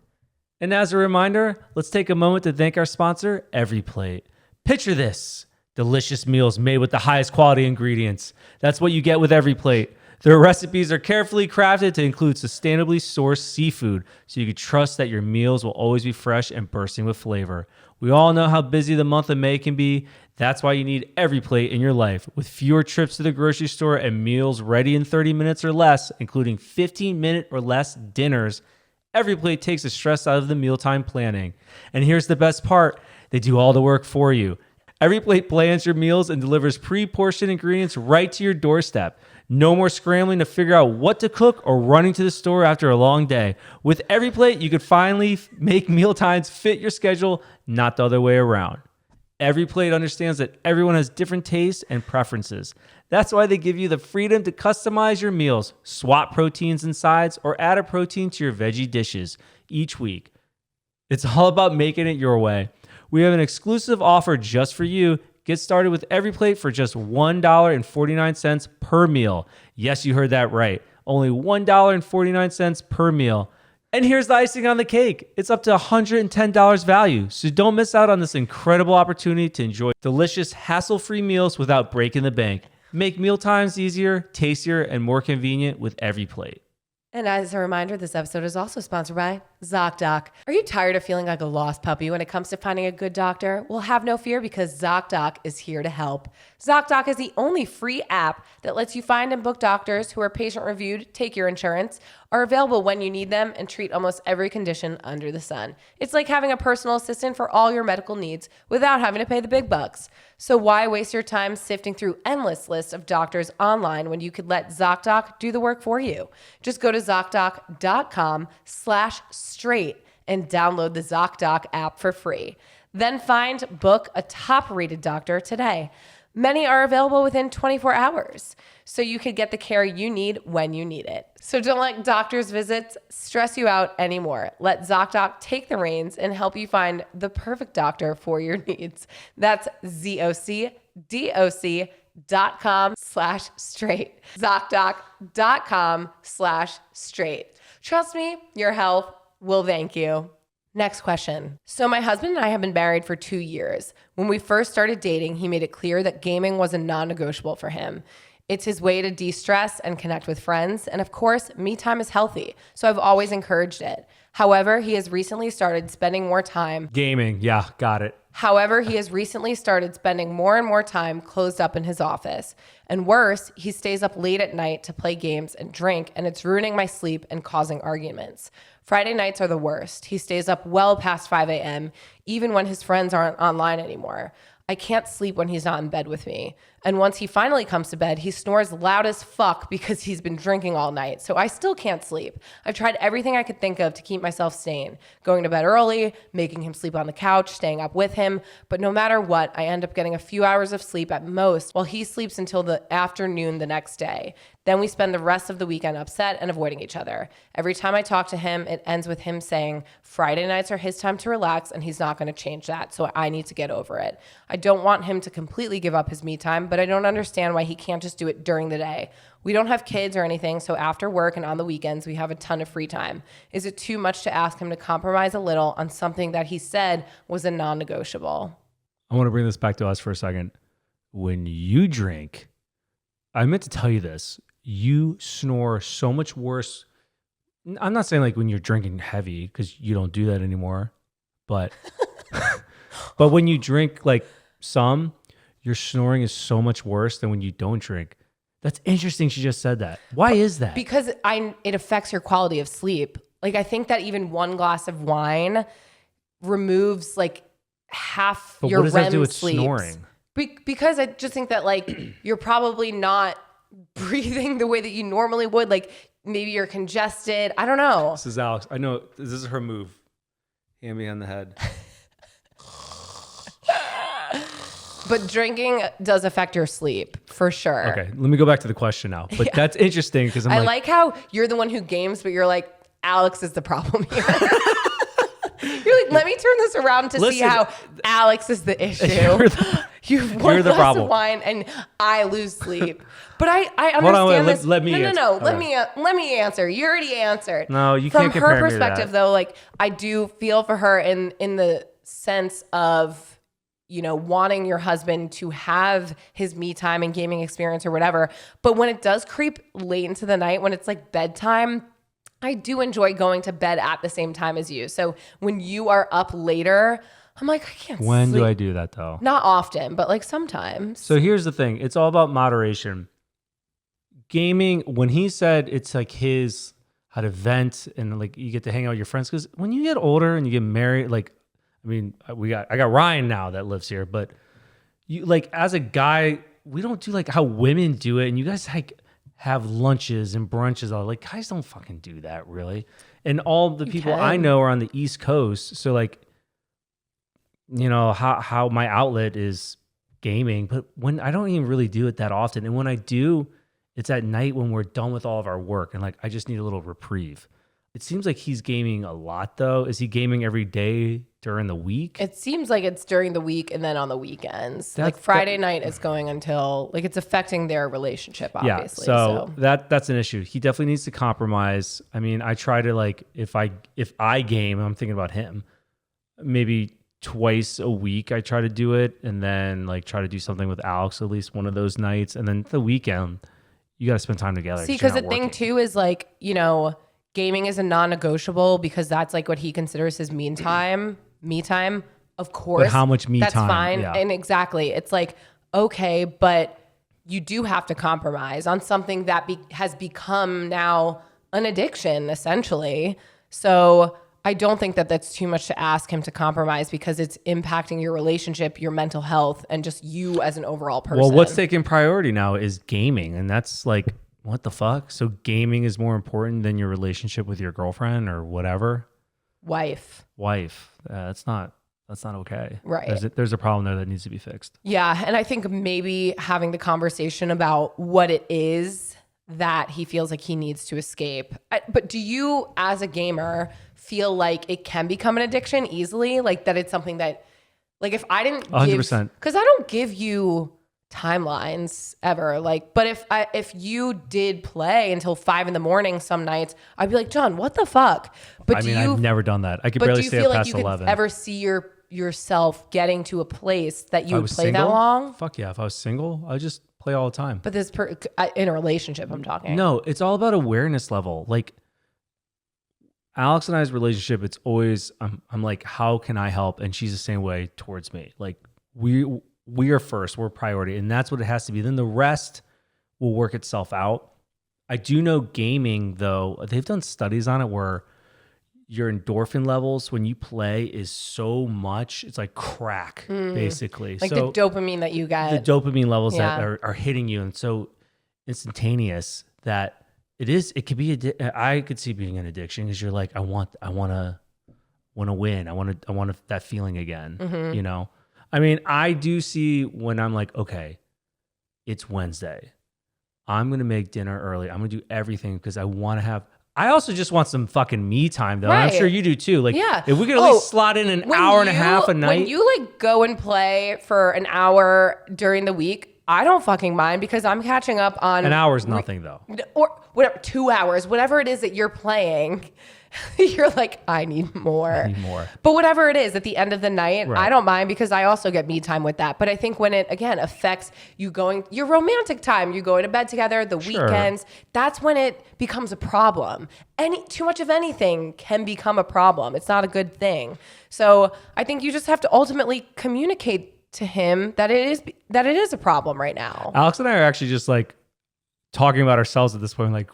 And as a reminder, let's take a moment to thank our sponsor, EveryPlate. Picture this: delicious meals made with the highest quality ingredients. That's what you get with EveryPlate. Their recipes are carefully crafted to include sustainably sourced seafood, so you can trust that your meals will always be fresh and bursting with flavor. We all know how busy the month of May can be. That's why you need EveryPlate in your life. With fewer trips to the grocery store and meals ready in 30 minutes or less, including 15-minute or less dinners, EveryPlate takes the stress out of the mealtime planning. And here's the best part: they do all the work for you. EveryPlate plans your meals and delivers pre-portioned ingredients right to your doorstep. No more scrambling to figure out what to cook or running to the store after a long day. With EveryPlate, you could finally make meal times fit your schedule, not the other way around. EveryPlate understands that everyone has different tastes and preferences. That's why they give you the freedom to customize your meals, swap proteins and sides, or add a protein to your veggie dishes each week. It's all about making it your way. We have an exclusive offer just for you. Get started with EveryPlate for just $1.49 per meal. Yes, you heard that right. Only $1.49 per meal. And here's the icing on the cake. It's up to $110 value. So don't miss out on this incredible opportunity to enjoy delicious, hassle-free meals without breaking the bank. Make meal times easier, tastier, and more convenient with EveryPlate. And as a reminder, this episode is also sponsored by ZocDoc. Are you tired of feeling like a lost puppy when it comes to finding a good doctor? Well, have no fear, because ZocDoc is here to help. ZocDoc is the only free app that lets you find and book doctors who are patient-reviewed, take your insurance, are available when you need them, and treat almost every condition under the sun. It's like having a personal assistant for all your medical needs without having to pay the big bucks. So why waste your time sifting through endless lists of doctors online when you could let ZocDoc do the work for you? Just go to ZocDoc.com/straight and download the ZocDoc app for free. Then book a top-rated doctor today. Many are available within 24 hours, so you could get the care you need when you need it. So don't let doctor's visits stress you out anymore. Let ZocDoc take the reins and help you find the perfect doctor for your needs. That's ZocDoc.com/straight. ZocDoc.com/straight. Trust me, your health will thank you. Next question. So my husband and I have been married for 2 years. When we first started dating, he made it clear that gaming was a non-negotiable for him. It's his way to de-stress and connect with friends. And of course, me time is healthy, so I've always encouraged it. However, he has recently started spending more time Gaming. Yeah, got it. However, he has recently started spending more and more time closed up in his office. And worse, he stays up late at night to play games and drink, and it's ruining my sleep and causing arguments. Friday nights are the worst. He stays up well past 5 a.m., even when his friends aren't online anymore. I can't sleep when he's not in bed with me. And once he finally comes to bed, he snores loud as fuck because he's been drinking all night. So I still can't sleep. I've tried everything I could think of to keep myself sane. Going to bed early, making him sleep on the couch, staying up with him. But no matter what, I end up getting a few hours of sleep at most, while he sleeps until the afternoon the next day. Then we spend the rest of the weekend upset and avoiding each other. Every time I talk to him, it ends with him saying Friday nights are his time to relax and he's not going to change that, so I need to get over it. I don't want him to completely give up his me time, but I don't understand why he can't just do it during the day. We don't have kids or anything, so after work and on the weekends, we have a ton of free time. Is it too much to ask him to compromise a little on something that he said was a non-negotiable? I want to bring this back to us for a second. When you drink, I meant to tell you this, you snore so much worse. I'm not saying like when you're drinking heavy, because you don't do that anymore, but but when you drink like some, your snoring is so much worse than when you don't drink. That's interesting. She just said that. Why is that? Because it affects your quality of sleep. Like, I think that even one glass of wine removes like half but your what does that do REM with sleep. snoring? Because I just think that like you're probably not breathing the way that you normally would. Like maybe you're congested. I don't know. This is Alex. I know this is her move. Hand me on the head. But drinking does affect your sleep for sure. Okay, let me go back to the question now. But that's interesting because I like how you're the one who games, but you're like, Alex is the problem here. You're like, let me turn this around to see how Alex is the issue. You have one You're the glass problem. of wine and I lose sleep. But I understand Hold on, wait, this. let me no, answer. no. Okay. Let me answer. You already answered. No, you From can't compare her me to that. perspective, though, like I do feel for her in the sense of, you know, wanting your husband to have his me time and gaming experience or whatever. But when it does creep late into the night, when it's like bedtime, I do enjoy going to bed at the same time as you. So when you are up later, I'm like, I can't When sleep. do I do that though? Not often, but like sometimes. So here's the thing. It's all about moderation. Gaming, when he said it's like his how to vent and like you get to hang out with your friends, because when you get older and you get married, like, I mean, I got Ryan now that lives here, but you like as a guy, we don't do like how women do it, and you guys like have lunches and brunches. All like guys don't fucking do that really. And all the people I know are on the East Coast, so like, you know how my outlet is gaming, but when I don't even really do it that often, and when I do, it's at night when we're done with all of our work, and like I just need a little reprieve. It seems like he's gaming a lot though. Is he gaming every day during the week? It seems like it's during the week and then on the weekends. Like Friday night is going until like it's affecting their relationship, obviously. Yeah, so that's an issue. He definitely needs to compromise. I mean, I try to like if I game, I'm thinking about him. Maybe twice a week I try to do it, and then like try to do something with Alex at least one of those nights, and then the weekend you got to spend time together. See, because the thing too is like, you know, gaming is a non-negotiable because that's like what he considers his me time. Of course. But how much me that's time? That's fine. Yeah. And exactly. It's like, okay, but you do have to compromise on something that has become now an addiction, essentially. So I don't think that that's too much to ask him to compromise because it's impacting your relationship, your mental health, and just you as an overall person. Well, what's taking priority now is gaming. And that's like, what the fuck? So gaming is more important than your relationship with your girlfriend or whatever? Wife. That's not okay. Right. There's a problem there that needs to be fixed. Yeah. And I think maybe having the conversation about what it is that he feels like he needs to escape. But do you, as a gamer, feel like it can become an addiction easily? Like that it's something that, like if I didn't 100%. Because I don't give you timelines ever. Like, but if you did play until 5 a.m. some nights, I'd be like, John, what the fuck? But I've never done that. I could barely stay up past 11. Do you feel like you could ever see yourself getting to a place that you would play single, that long? Fuck yeah. If I was single, I would just play all the time. But this in a relationship, I'm talking. No, it's all about awareness level. Like Alex and I's relationship, it's always I'm like, how can I help? And she's the same way towards me. Like we are first, we're priority, and that's what it has to be. Then the rest will work itself out. I do know gaming though, they've done studies on it where your endorphin levels when you play is so much, it's like crack basically. Like so the dopamine that you get. the dopamine levels that are hitting you, and so instantaneous that it could be I could see being an addiction because you're like, I want to win. I want that feeling again, you know? I mean, I do see when I'm like, okay, it's Wednesday. I'm going to make dinner early. I'm going to do everything because I also just want some fucking me time though. Right. I'm sure you do too. Like yeah. if we could at least slot in an hour and a half a night. When you like go and play for an hour during the week, I don't fucking mind because I'm catching up on an hour's nothing though. Or whatever, 2 hours, whatever it is that you're playing. You're like, I need more. But whatever it is at the end of the night, right. I don't mind because I also get me time with that. But I think when it, again, affects your romantic time, you going to bed together, the weekends, that's when it becomes a problem. Too much of anything can become a problem. It's not a good thing. So I think you just have to ultimately communicate to him that it is a problem right now. Alex and I are actually just like talking about ourselves at this point, like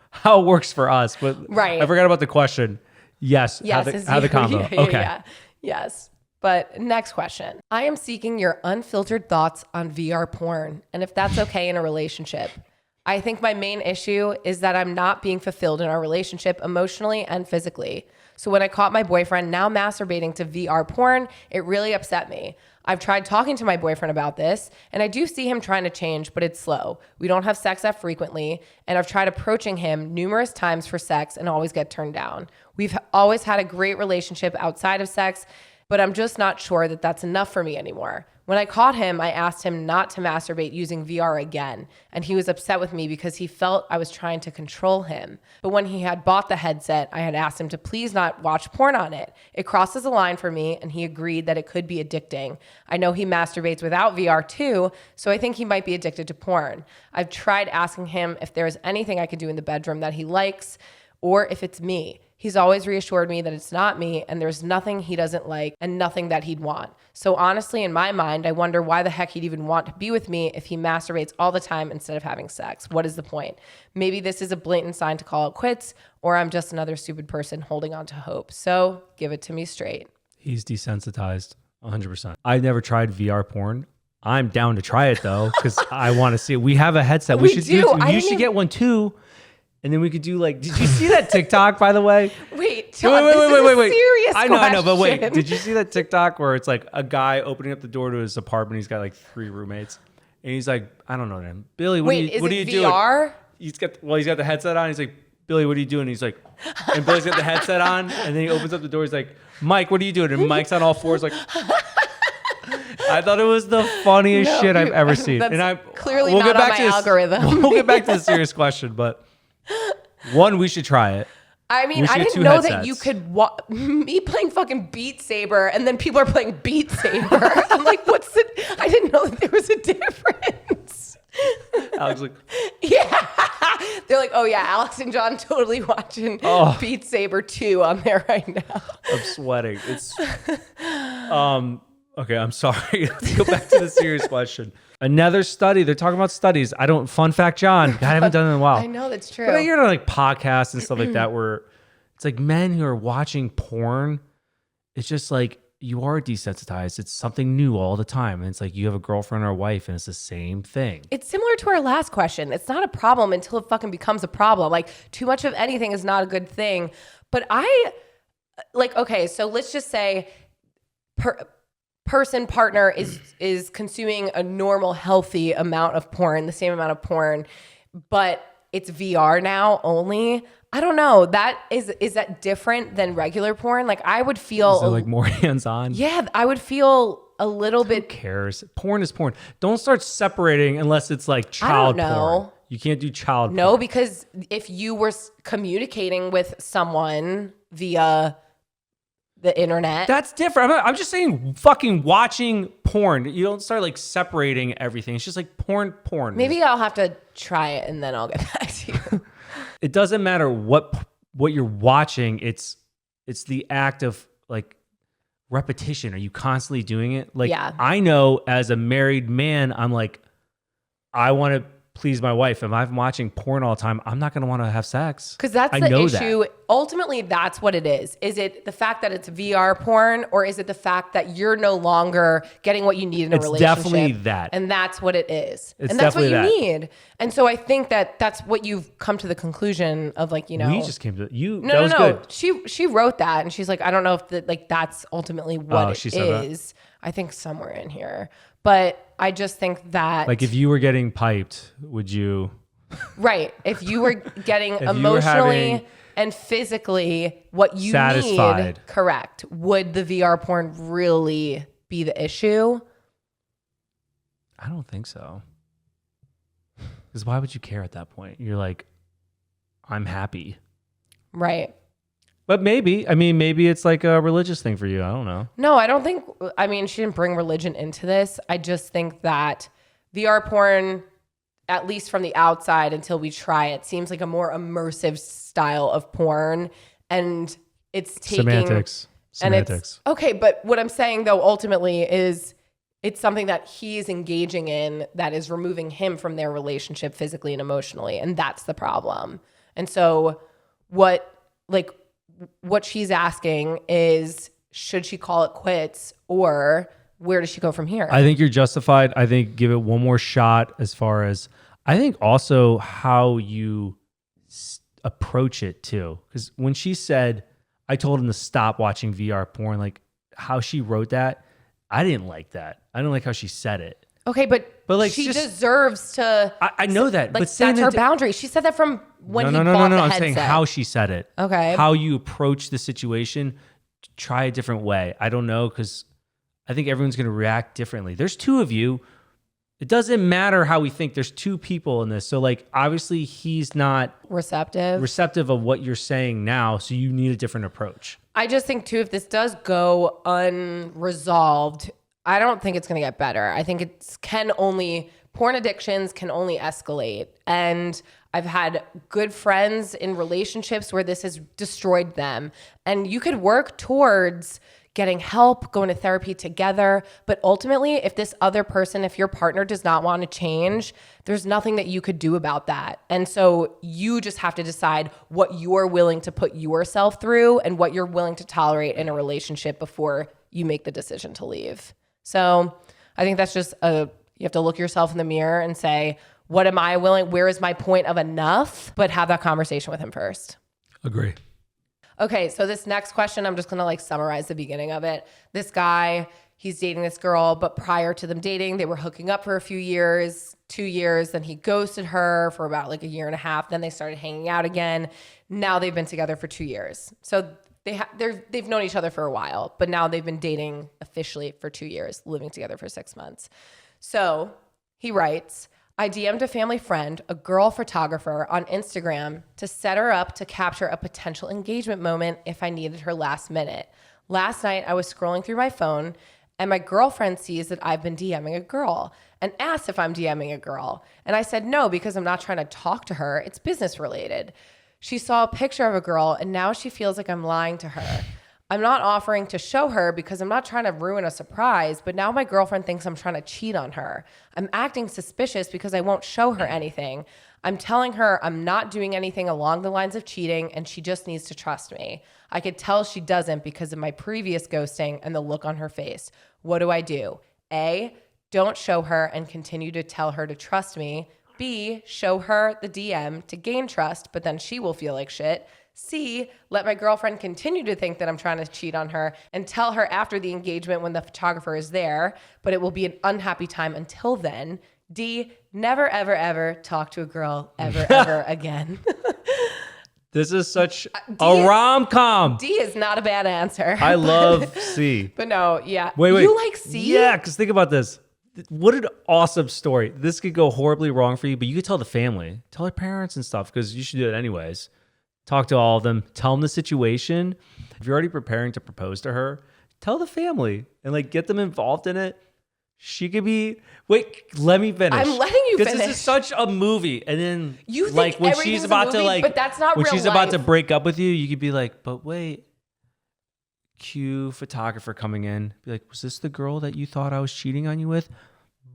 how it works for us, but right. I forgot about the question. Yes. How the combo. Okay. Yes. But next question. I am seeking your unfiltered thoughts on VR porn and if that's okay in a relationship. I think my main issue is that I'm not being fulfilled in our relationship emotionally and physically. So when I caught my boyfriend now masturbating to VR porn, it really upset me. I've tried talking to my boyfriend about this, and I do see him trying to change, but it's slow. We don't have sex that frequently, and I've tried approaching him numerous times for sex and always get turned down. We've always had a great relationship outside of sex, but I'm just not sure that that's enough for me anymore. When I caught him, I asked him not to masturbate using VR again, and he was upset with me because he felt I was trying to control him. But when he had bought the headset, I had asked him to please not watch porn on it. It crosses a line for me, and he agreed that it could be addicting. I know he masturbates without VR too, so I think he might be addicted to porn. I've tried asking him if there is anything I could do in the bedroom that he likes, or if it's me. He's always reassured me that it's not me and there's nothing he doesn't like and nothing that he'd want. So honestly, in my mind, I wonder why the heck he'd even want to be with me if he masturbates all the time instead of having sex. What is the point? Maybe this is a blatant sign to call it quits, or I'm just another stupid person holding on to hope. So give it to me straight. He's desensitized 100%. I've never tried VR porn. I'm down to try it though, because I want to see it. We have a headset. We should do it. You should get one too. And then we could do like, did you see that TikTok, by the way? Wait, John, this is a serious I know, but wait, question. did you see that TikTok where it's like a guy opening up the door to his apartment? He's got like 3 roommates. And he's like, I don't know them. Billy, what are you VR? doing? He's got the headset on. He's like, Billy, what are you doing? He's like, and Billy's got the headset on. And then he opens up the door. He's like, Mike, what are you doing? And Mike's on all fours like... I thought it was the funniest shit I've ever seen. That's and clearly not on my algorithm. We'll get back to the serious question, but one, we should try it. I mean, I didn't know that you could me playing fucking Beat Saber and then people are playing Beat Saber. I'm like, I didn't know that there was a difference. Alex like, yeah. They're like, oh yeah, Alex and John totally watching Beat Saber 2 on there right now. I'm sweating. It's okay, I'm sorry. Let's go back to the serious question. Another study. They're talking about studies. Fun fact, John. I haven't done it in a while. I know, that's true. But I hear on like podcasts and stuff like that where it's like men who are watching porn, it's just like you are desensitized. It's something new all the time. And it's like you have a girlfriend or a wife and it's the same thing. It's similar to our last question. It's not a problem until it fucking becomes a problem. Like too much of anything is not a good thing. But okay, so let's just say partner is consuming a normal, healthy amount of porn, the same amount of porn, but it's VR now only. I don't know. Is that different than regular porn? Like I would feel is it like more hands-on? Yeah, I would feel a little bit. Who cares? Porn is porn. Don't start separating unless it's like child porn. You can't do child porn. No, because if you were communicating with someone via the internet. That's different. I'm just saying fucking watching porn. You don't start like separating everything. It's just like porn. Maybe I'll have to try it and then I'll get back to you. It doesn't matter what you're watching. It's the act of like repetition. Are you constantly doing it? Like I know as a married man, I'm like, I want to please my wife. If I'm watching porn all the time, I'm not going to want to have sex. Because that's the issue. Ultimately, that's what it is. Is it the fact that it's VR porn, or is it the fact that you're no longer getting what you need in a relationship? It's definitely that. And that's what it is. It's and that's what definitely you need. And so I think that that's what you've come to the conclusion of, like, you know. We just came to you. No, good. She wrote that, and she's like, I don't know if that's ultimately what it is. That? I think somewhere in here. But I just think that, like, if you were getting piped, would you? Right. If you were getting emotionally and physically what you satisfied. need, correct, would the VR porn really be the issue? I don't think so. Because why would you care at that point? You're like, I'm happy. Right. But maybe it's like a religious thing for you. I don't know. No, I don't think, she didn't bring religion into this. I just think that VR porn, at least from the outside until we try it, seems like a more immersive style of porn. And it's taking... Semantics. Okay, but what I'm saying, though, ultimately is it's something that he's engaging in that is removing him from their relationship physically and emotionally. And that's the problem. And so what she's asking is, should she call it quits, or where does she go from here? I think you're justified. I think give it one more shot, as far as I think also how you approach it too. Because when she said, I told him to stop watching VR porn, like how she wrote that, I didn't like that. I don't like how she said it. Okay, but like she deserves to. I know that, like, but that's her boundary. She said that from when he bought the headset. I'm saying how she said it. Okay, how you approach the situation. Try a different way. I don't know, because I think everyone's going to react differently. There's two of you. It doesn't matter how we think. There's two people in this. So like, obviously he's not receptive of what you're saying now. So you need a different approach. I just think too, if this does go unresolved, I don't think it's going to get better. I think porn addictions can only escalate. And I've had good friends in relationships where this has destroyed them. And you could work towards getting help, going to therapy together. But ultimately, if this other person, if your partner does not want to change, there's nothing that you could do about that. And so you just have to decide what you're willing to put yourself through and what you're willing to tolerate in a relationship before you make the decision to leave. So I think that's just you have to look yourself in the mirror and say, what am I willing? Where is my point of enough? But have that conversation with him first. Agree. Okay, so this next question, I'm just going to like summarize the beginning of it. This guy, he's dating this girl, but prior to them dating, they were hooking up for a few years, 2 years. Then he ghosted her for about like a year and a half. Then they started hanging out again. Now they've been together for 2 years. So they've known each other for a while, but now they've been dating officially for 2 years, living together for 6 months. So he writes, I DM'd a family friend, a girl photographer, on Instagram to set her up to capture a potential engagement moment if I needed her last minute. Last night, I was scrolling through my phone, and my girlfriend sees that I've been DMing a girl and asks if I'm DMing a girl. And I said no, because I'm not trying to talk to her. It's business related. She saw a picture of a girl, and now she feels like I'm lying to her. I'm not offering to show her because I'm not trying to ruin a surprise, but now my girlfriend thinks I'm trying to cheat on her. I'm acting suspicious because I won't show her anything. I'm telling her I'm not doing anything along the lines of cheating, and she just needs to trust me. I could tell she doesn't because of my previous ghosting and the look on her face. What do I do? A, don't show her and continue to tell her to trust me. B, show her the DM to gain trust, but then she will feel like shit. C, let my girlfriend continue to think that I'm trying to cheat on her and tell her after the engagement when the photographer is there, but it will be an unhappy time until then. D, never, ever, ever talk to a girl ever, ever again. This is such a rom-com. D is not a bad answer. I love C. But no, yeah. Wait. You like C? Yeah, because think about this. What an awesome story. This could go horribly wrong for you, but you could tell the family. Tell your parents and stuff, because you should do it anyways. Talk to all of them. Tell them the situation. If you're already preparing to propose to her, tell the family and like get them involved in it. She could be. Wait, let me finish. I'm letting you finish. Because this is such a movie. And then you think like when everything's she's about a movie, to like, but that's not when real she's life. about to break up with you, you could be like, but wait. Cue photographer coming in. Be like, was this the girl that you thought I was cheating on you with?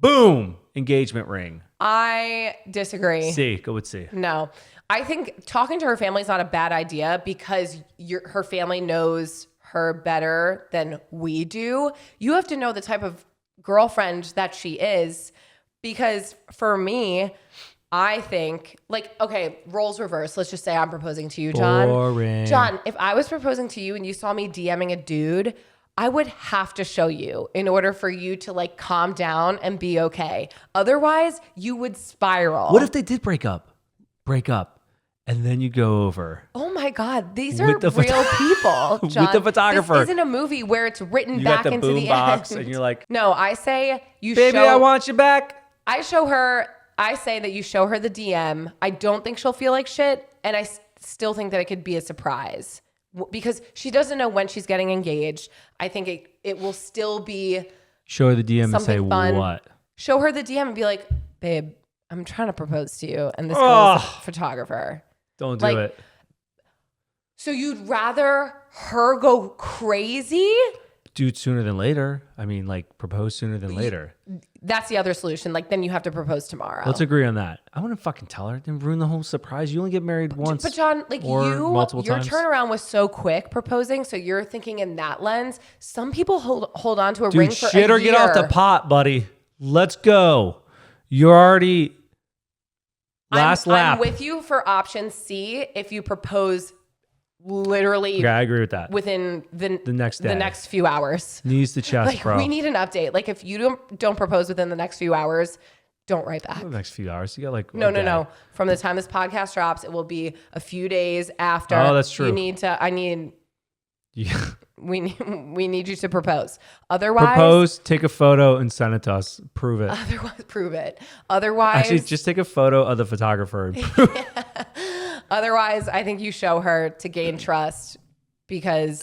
Boom! Engagement ring. I disagree. C. Go with C. No. I think talking to her family is not a bad idea because her family knows her better than we do. You have to know the type of girlfriend that she is, because for me, I think, like, okay, roles reverse. Let's just say I'm proposing to you, John. Boring. John, if I was proposing to you and you saw me DMing a dude, I would have to show you in order for you to like calm down and be okay. Otherwise, you would spiral. What if they did break up, and then you go over? Oh my God, these are the real people, John. With the photographer. This isn't a movie where it's written You back got the into boom the box, end. and you're like, no, I say you baby, show. I want you back. I say that you show her the DM. I don't think she'll feel like shit, and I still think that it could be a surprise because she doesn't know when she's getting engaged. I think it will still be Show her the DM and say fun. what? Show her the DM and be like, babe, I'm trying to propose to you, and this girl's a photographer. Don't do it. So you'd rather her go crazy? Do it sooner than later. I mean, like propose sooner than later. That's the other solution. Like then you have to propose tomorrow. Let's agree on that. I wouldn't fucking tell her. Then ruin the whole surprise. You only get married once. But John, like or multiple your times. turnaround was so quick proposing. So you're thinking in that lens. Some people hold on to a Dude, ring for shit a or year. get off the pot, buddy. Let's go. You're already last lap. I'm with you for option C if you propose literally Yeah, I agree with that. within the next day. the next few hours. Knees to chest, Like bro. we need an update. Like if you don't propose within the next few hours, don't write back. The next few hours. You got like No. From the time this podcast drops, it will be a few days after. Oh, that's true. I need Yeah. We need you to propose. Otherwise, Propose, take a photo, and send it to us. Prove it. otherwise, prove it. Otherwise, Actually, just take a photo of the photographer. otherwise, I think you show her to gain trust because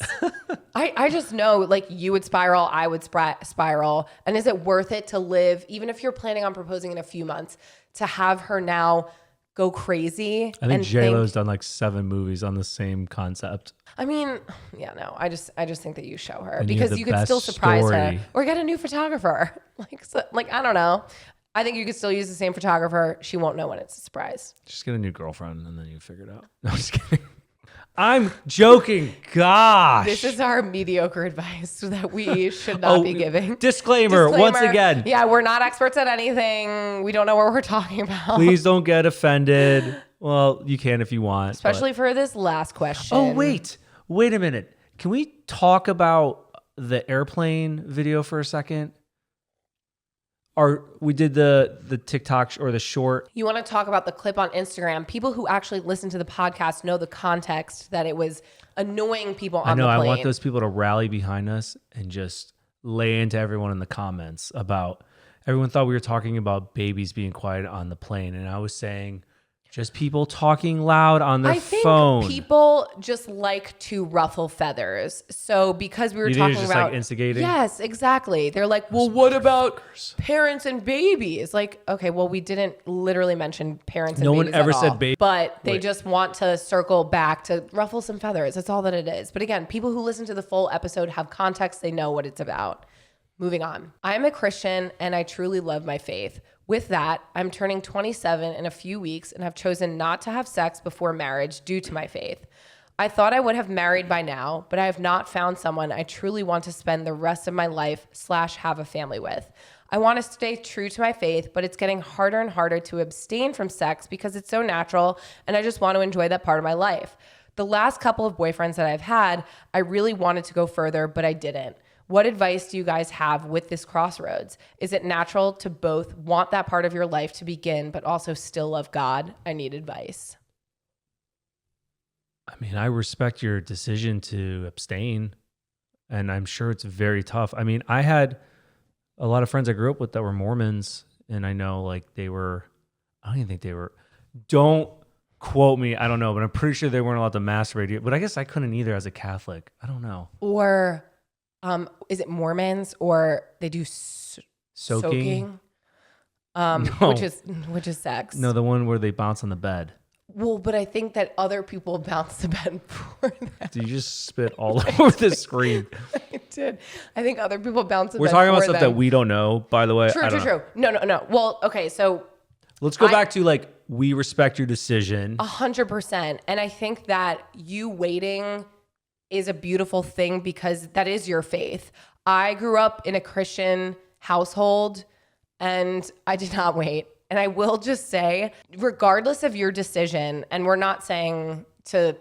I just know like you would spiral, I would spiral. And is it worth it to live, even if you're planning on proposing in a few months, to have her now go crazy? I think J-Lo's done like 7 movies on the same concept. I mean, yeah, no, I just think that you show her And because you could still best surprise her story. or get a new photographer. Like I don't know. I think you could still use the same photographer. She won't know when it's a surprise. Just get a new girlfriend and then you figure it out. No, I'm just kidding. I'm joking. Gosh. This is our mediocre advice that we should not be giving. Disclaimer, once again. Yeah, we're not experts at anything. We don't know what we're talking about. Please don't get offended. Well, you can if you want. Especially for this last question. Oh, wait a minute. Can we talk about the airplane video for a second? We did the TikTok or the short. You want to talk about the clip on Instagram. People who actually listen to the podcast know the context that it was annoying people on the plane. I want those people to rally behind us and just lay into everyone in the comments about, everyone thought we were talking about babies being quiet on the plane. And I was saying, just people talking loud on their phone. I think people just like to ruffle feathers. So because we were talking just about like instigating. Yes, exactly. They're like, well, what about parents and babies? Like, okay, well, we didn't literally mention parents and babies. No one ever at all, said baby. but they just want to circle back to ruffle some feathers. That's all that it is. But again, people who listen to the full episode have context. They know what it's about. Moving on. I'm a Christian and I truly love my faith. With that, I'm turning 27 in a few weeks and have chosen not to have sex before marriage due to my faith. I thought I would have married by now, but I have not found someone I truly want to spend the rest of my life / have a family with. I want to stay true to my faith, but it's getting harder and harder to abstain from sex because it's so natural and I just want to enjoy that part of my life. The last couple of boyfriends that I've had, I really wanted to go further, but I didn't. What advice do you guys have with this crossroads? Is it natural to both want that part of your life to begin, but also still love God? I need advice. I mean, I respect your decision to abstain, and I'm sure it's very tough. I mean, I had a lot of friends I grew up with that were Mormons, and I know like I don't even think they were, don't quote me, I don't know, but I'm pretty sure they weren't allowed to masturbate. But I guess I couldn't either as a Catholic. I don't know. Or is it Mormons or they do soaking? No. Which is sex. No, the one where they bounce on the bed. Well, but I think that other people bounce the bed for that. Did you just spit all over the screen? I did. I think other people bounce the bed. We're talking about for stuff them. that we don't know, by the way. True. No. Well, okay, so let's go back to like, we respect your decision. 100%. And I think that you waiting is a beautiful thing because that is your faith. I grew up in a Christian household and I did not wait. And I will just say, regardless of your decision, and we're not saying to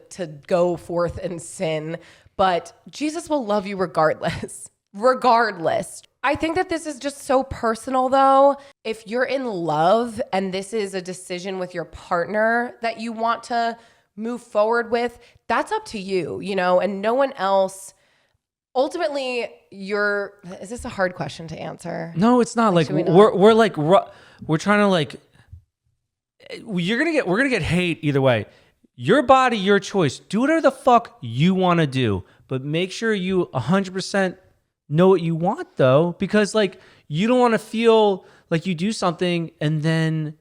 go forth and sin, but Jesus will love you regardless. Regardless. I think that this is just so personal though. If you're in love and this is a decision with your partner that you want to move forward with, that's up to you, and no one else. Ultimately, is this a hard question to answer? No, it's not. Like we're trying to like, we're gonna get hate either way. Your body, your choice. Do whatever the fuck you want to do, but make sure you 100% know what you want though, because like you don't want to feel like you do something and then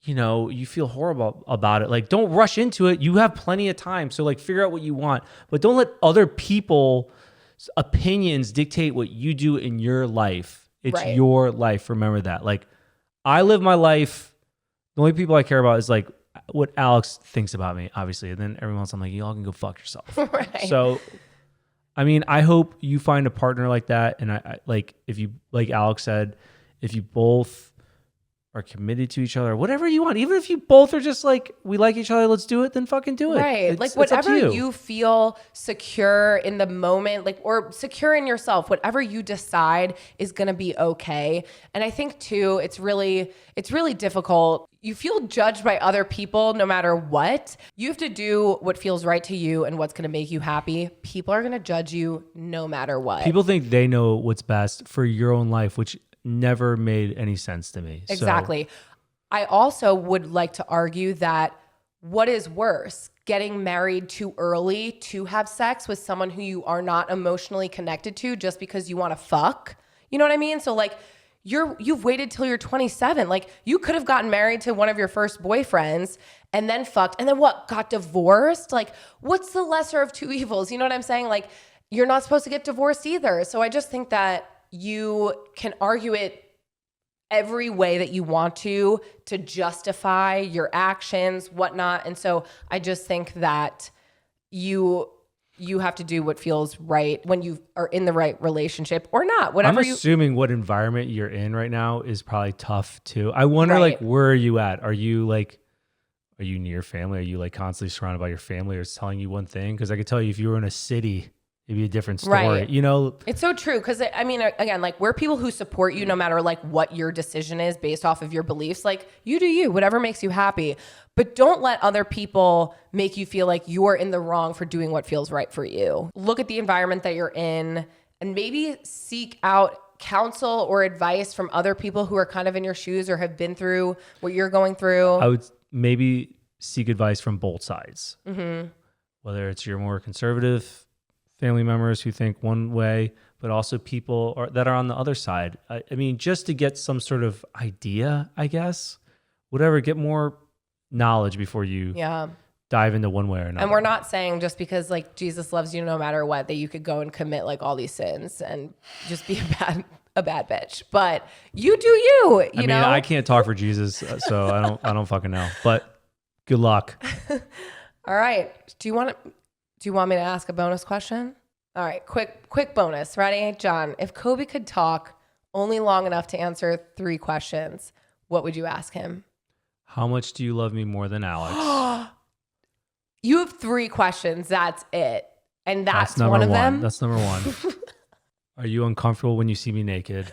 you feel horrible about it. Like, don't rush into it. You have plenty of time. So like figure out what you want, but don't let other people's opinions dictate what you do in your life. It's right. Your life. Remember that. Like, I live my life. The only people I care about is like what Alex thinks about me, obviously. And then everyone else, I'm like, y'all can go fuck yourself. Right. So, I mean, I hope you find a partner like that. And I like, if you, like Alex said, if you both are committed to each other, whatever you want. Even if you both are just like, we like each other, let's do it, then fucking do it. Right. Like It's up to whatever you feel secure in the moment, like, or secure in yourself, whatever you decide is going to be okay. And I think too, it's really difficult. You feel judged by other people no matter what. You have to do what feels right to you and what's going to make you happy. People are going to judge you no matter what. People think they know what's best for your own life, which never made any sense to me. Exactly. I also would like to argue that what is worse, getting married too early to have sex with someone who you are not emotionally connected to just because you want to fuck? You know what I mean? So like you've waited till you're 27. Like you could have gotten married to one of your first boyfriends and then fucked and then what? Got divorced? Like what's the lesser of two evils? You know what I'm saying? Like you're not supposed to get divorced either. So I just think that you can argue it every way that you want to justify your actions, whatnot. And so I just think that you have to do what feels right when you are in the right relationship or not. Whatever I'm assuming what environment you're in right now is probably tough too. I wonder like, where are you at? Are you near family? Are you like constantly surrounded by your family or is telling you one thing? Because I could tell you if you were in a city, it'd be a different story, right. You know? It's so true. Cause I mean, again, like we're people who support you no matter like what your decision is based off of your beliefs. Like you do you, whatever makes you happy, but don't let other people make you feel like you're in the wrong for doing what feels right for you. Look at the environment that you're in and maybe seek out counsel or advice from other people who are kind of in your shoes or have been through what you're going through. I would maybe seek advice from both sides, whether it's your more conservative family members who think one way, but also people that are on the other side. I mean, just to get some sort of idea, I guess, whatever, get more knowledge before you dive into one way or another. And we're not saying just because like Jesus loves you no matter what, that you could go and commit like all these sins and just be a bad bitch, but you do you, you know? I can't talk for Jesus, so I don't fucking know, but good luck. All right. Do you want me to ask a bonus question? All right, quick bonus. Ready? John, if Kobe could talk only long enough to answer 3 questions, what would you ask him? How much do you love me more than Alex? You have 3 questions. That's it. And that's number one of them? That's number 1. Are you uncomfortable when you see me naked?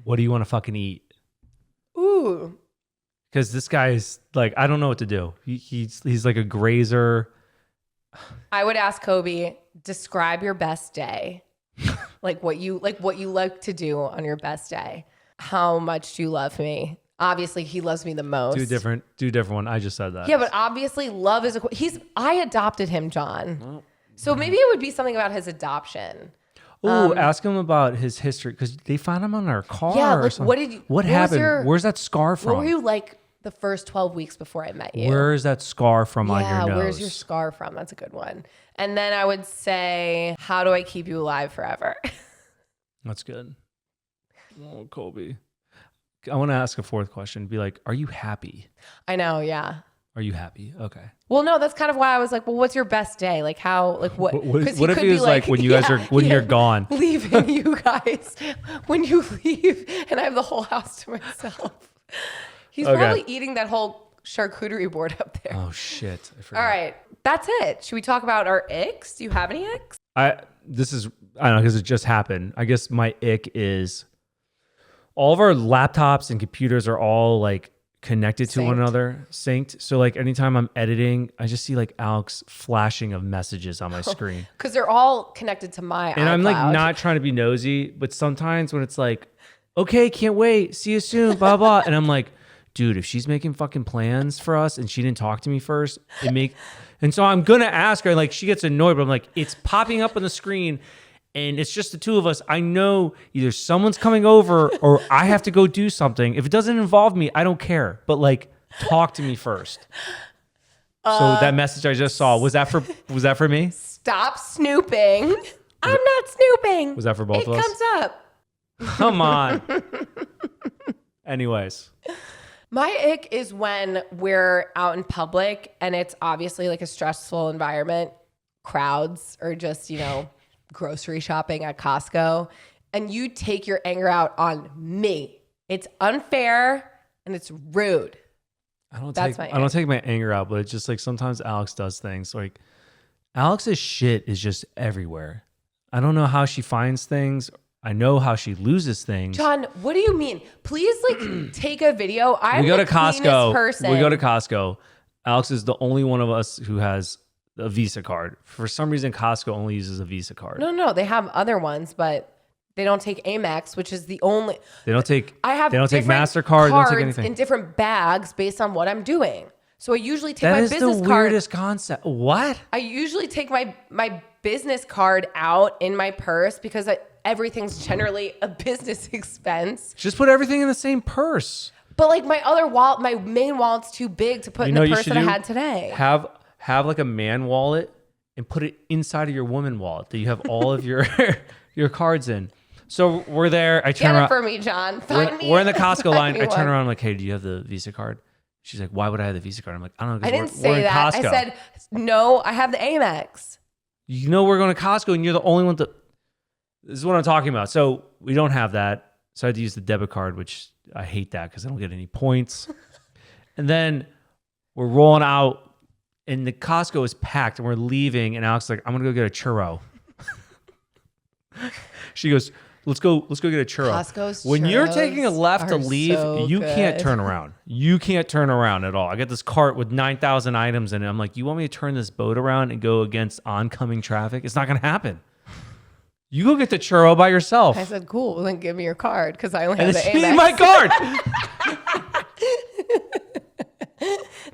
What do you want to fucking eat? Ooh. Because this guy is like, I don't know what to do. He's like a grazer. I would ask Kobe, describe your best day. like what you like to do on your best day. How much do you love me? Obviously, he loves me the most. Do a different one. I just said that. Yeah, but obviously, love is I adopted him, John. So maybe it would be something about his adoption. Oh, ask him about his history because they found him on our car. Yeah, or like something. What happened? Where's that scar from? What were you like the first 12 weeks before I met you? Where is that scar from on your nose? Yeah, where's your scar from? That's a good one. And then I would say, how do I keep you alive forever? That's good. Oh, Kobe. I want to ask a 4th question. Be like, are you happy? I know, yeah. Are you happy? Okay. Well, no, that's kind of why I was like, well, what's your best day? Like how, like what? What if he was like when you guys are, when you're gone? Leaving you guys when you leave and I have the whole house to myself. He's probably eating that whole charcuterie board up there. Oh, shit. I forgot. All right. That's it. Should we talk about our icks? Do you have any icks? I don't know, because it just happened. I guess my ick is all of our laptops and computers are all like connected to one another, synced. So like anytime I'm editing, I just see like Alex flashing of messages on my screen. Because they're all connected to my And iCloud. I'm like not trying to be nosy, but sometimes when it's like, okay, can't wait, see you soon, blah, blah. And I'm like, dude, if she's making fucking plans for us and she didn't talk to me first, and so I'm gonna ask her, like she gets annoyed, but I'm like, it's popping up on the screen and it's just the 2 of us. I know either someone's coming over or I have to go do something. If it doesn't involve me, I don't care. But like, talk to me first. So that message I just saw, was that for me? Stop snooping. I'm not snooping. Was that for both of us? It comes up. Come on. Anyways. My ick is when we're out in public and it's obviously like a stressful environment, crowds, or just, grocery shopping at Costco. and you take your anger out on me. It's unfair and it's rude. I don't take my anger out, but it's just like sometimes Alex does things. Like Alex's shit is just everywhere. I don't know how she finds things. I know how she loses things. Jon, what do you mean? Please like take a video. We go to Costco. Person. We go to Costco. Alex is the only one of us who has a Visa card. For some reason, Costco only uses a Visa card. No, they have other ones, but they don't take Amex, which is the only. They don't take. I have. They don't take MasterCard. They don't take anything in different bags based on what I'm doing. So I usually take my business card. That is the weirdest concept. What? I usually take my business card out in my purse because everything's generally a business expense. Just put everything in the same purse. But like my other wallet, my main wallet's too big to put in the purse that I had today. Have like a man wallet and put it inside of your woman wallet that you have all of your your cards in. So we're there. I turn around. Get it for me, Jon. We're in the Costco line. I turn around. I'm like, hey, do you have the Visa card? She's like, why would I have the Visa card? I'm like, I don't know. I didn't say that. Costco. I said, no, I have the Amex. You know we're going to Costco and you're the only one that... This is what I'm talking about. So we don't have that. So I had to use the debit card, which I hate that because I don't get any points. And then we're rolling out and the Costco is packed and we're leaving. And Alex is like, I'm going to go get a churro. She goes... Let's go get a churro. Costco's when you're taking a left to leave, so you good. can't turn around. You can't turn around at all. I got this cart with 9,000 items in it. I'm like, you want me to turn this boat around and go against oncoming traffic? It's not going to happen. You go get the churro by yourself. I said, cool. Well, then give me your card because I only have the Amex. And my card.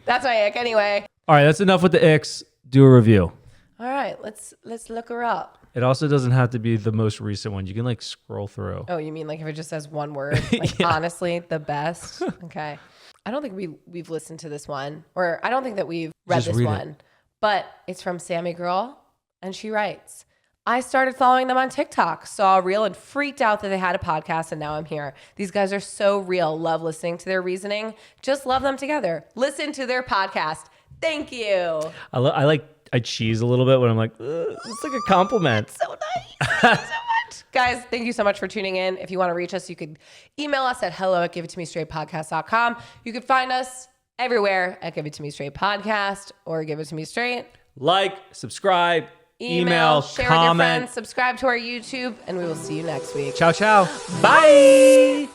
That's my ick anyway. All right, that's enough with the icks. Do a review. All right, let's look her up. It also doesn't have to be the most recent one. You can like scroll through. Oh, you mean like if it just says one word? Like honestly, the best. Okay. I don't think we've listened to this one, or I don't think that we've read this one, but it's from Sammy Girl, and she writes, I started following them on TikTok, saw a reel and freaked out that they had a podcast, and now I'm here. These guys are so real. Love listening to their reasoning. Just love them together. Listen to their podcast. Thank you. I cheese a little bit when I'm like, it's like a compliment. So nice. Thank you so much. Guys, thank you so much for tuning in. If you want to reach us, you could email us at hello@giveittomestraightpodcast.com. You could find us everywhere at Give It To Me Straight Podcast or Give It To Me Straight. Like, subscribe, email, share comment. with your friends, subscribe to our YouTube, and we will see you next week. Ciao, ciao. Bye.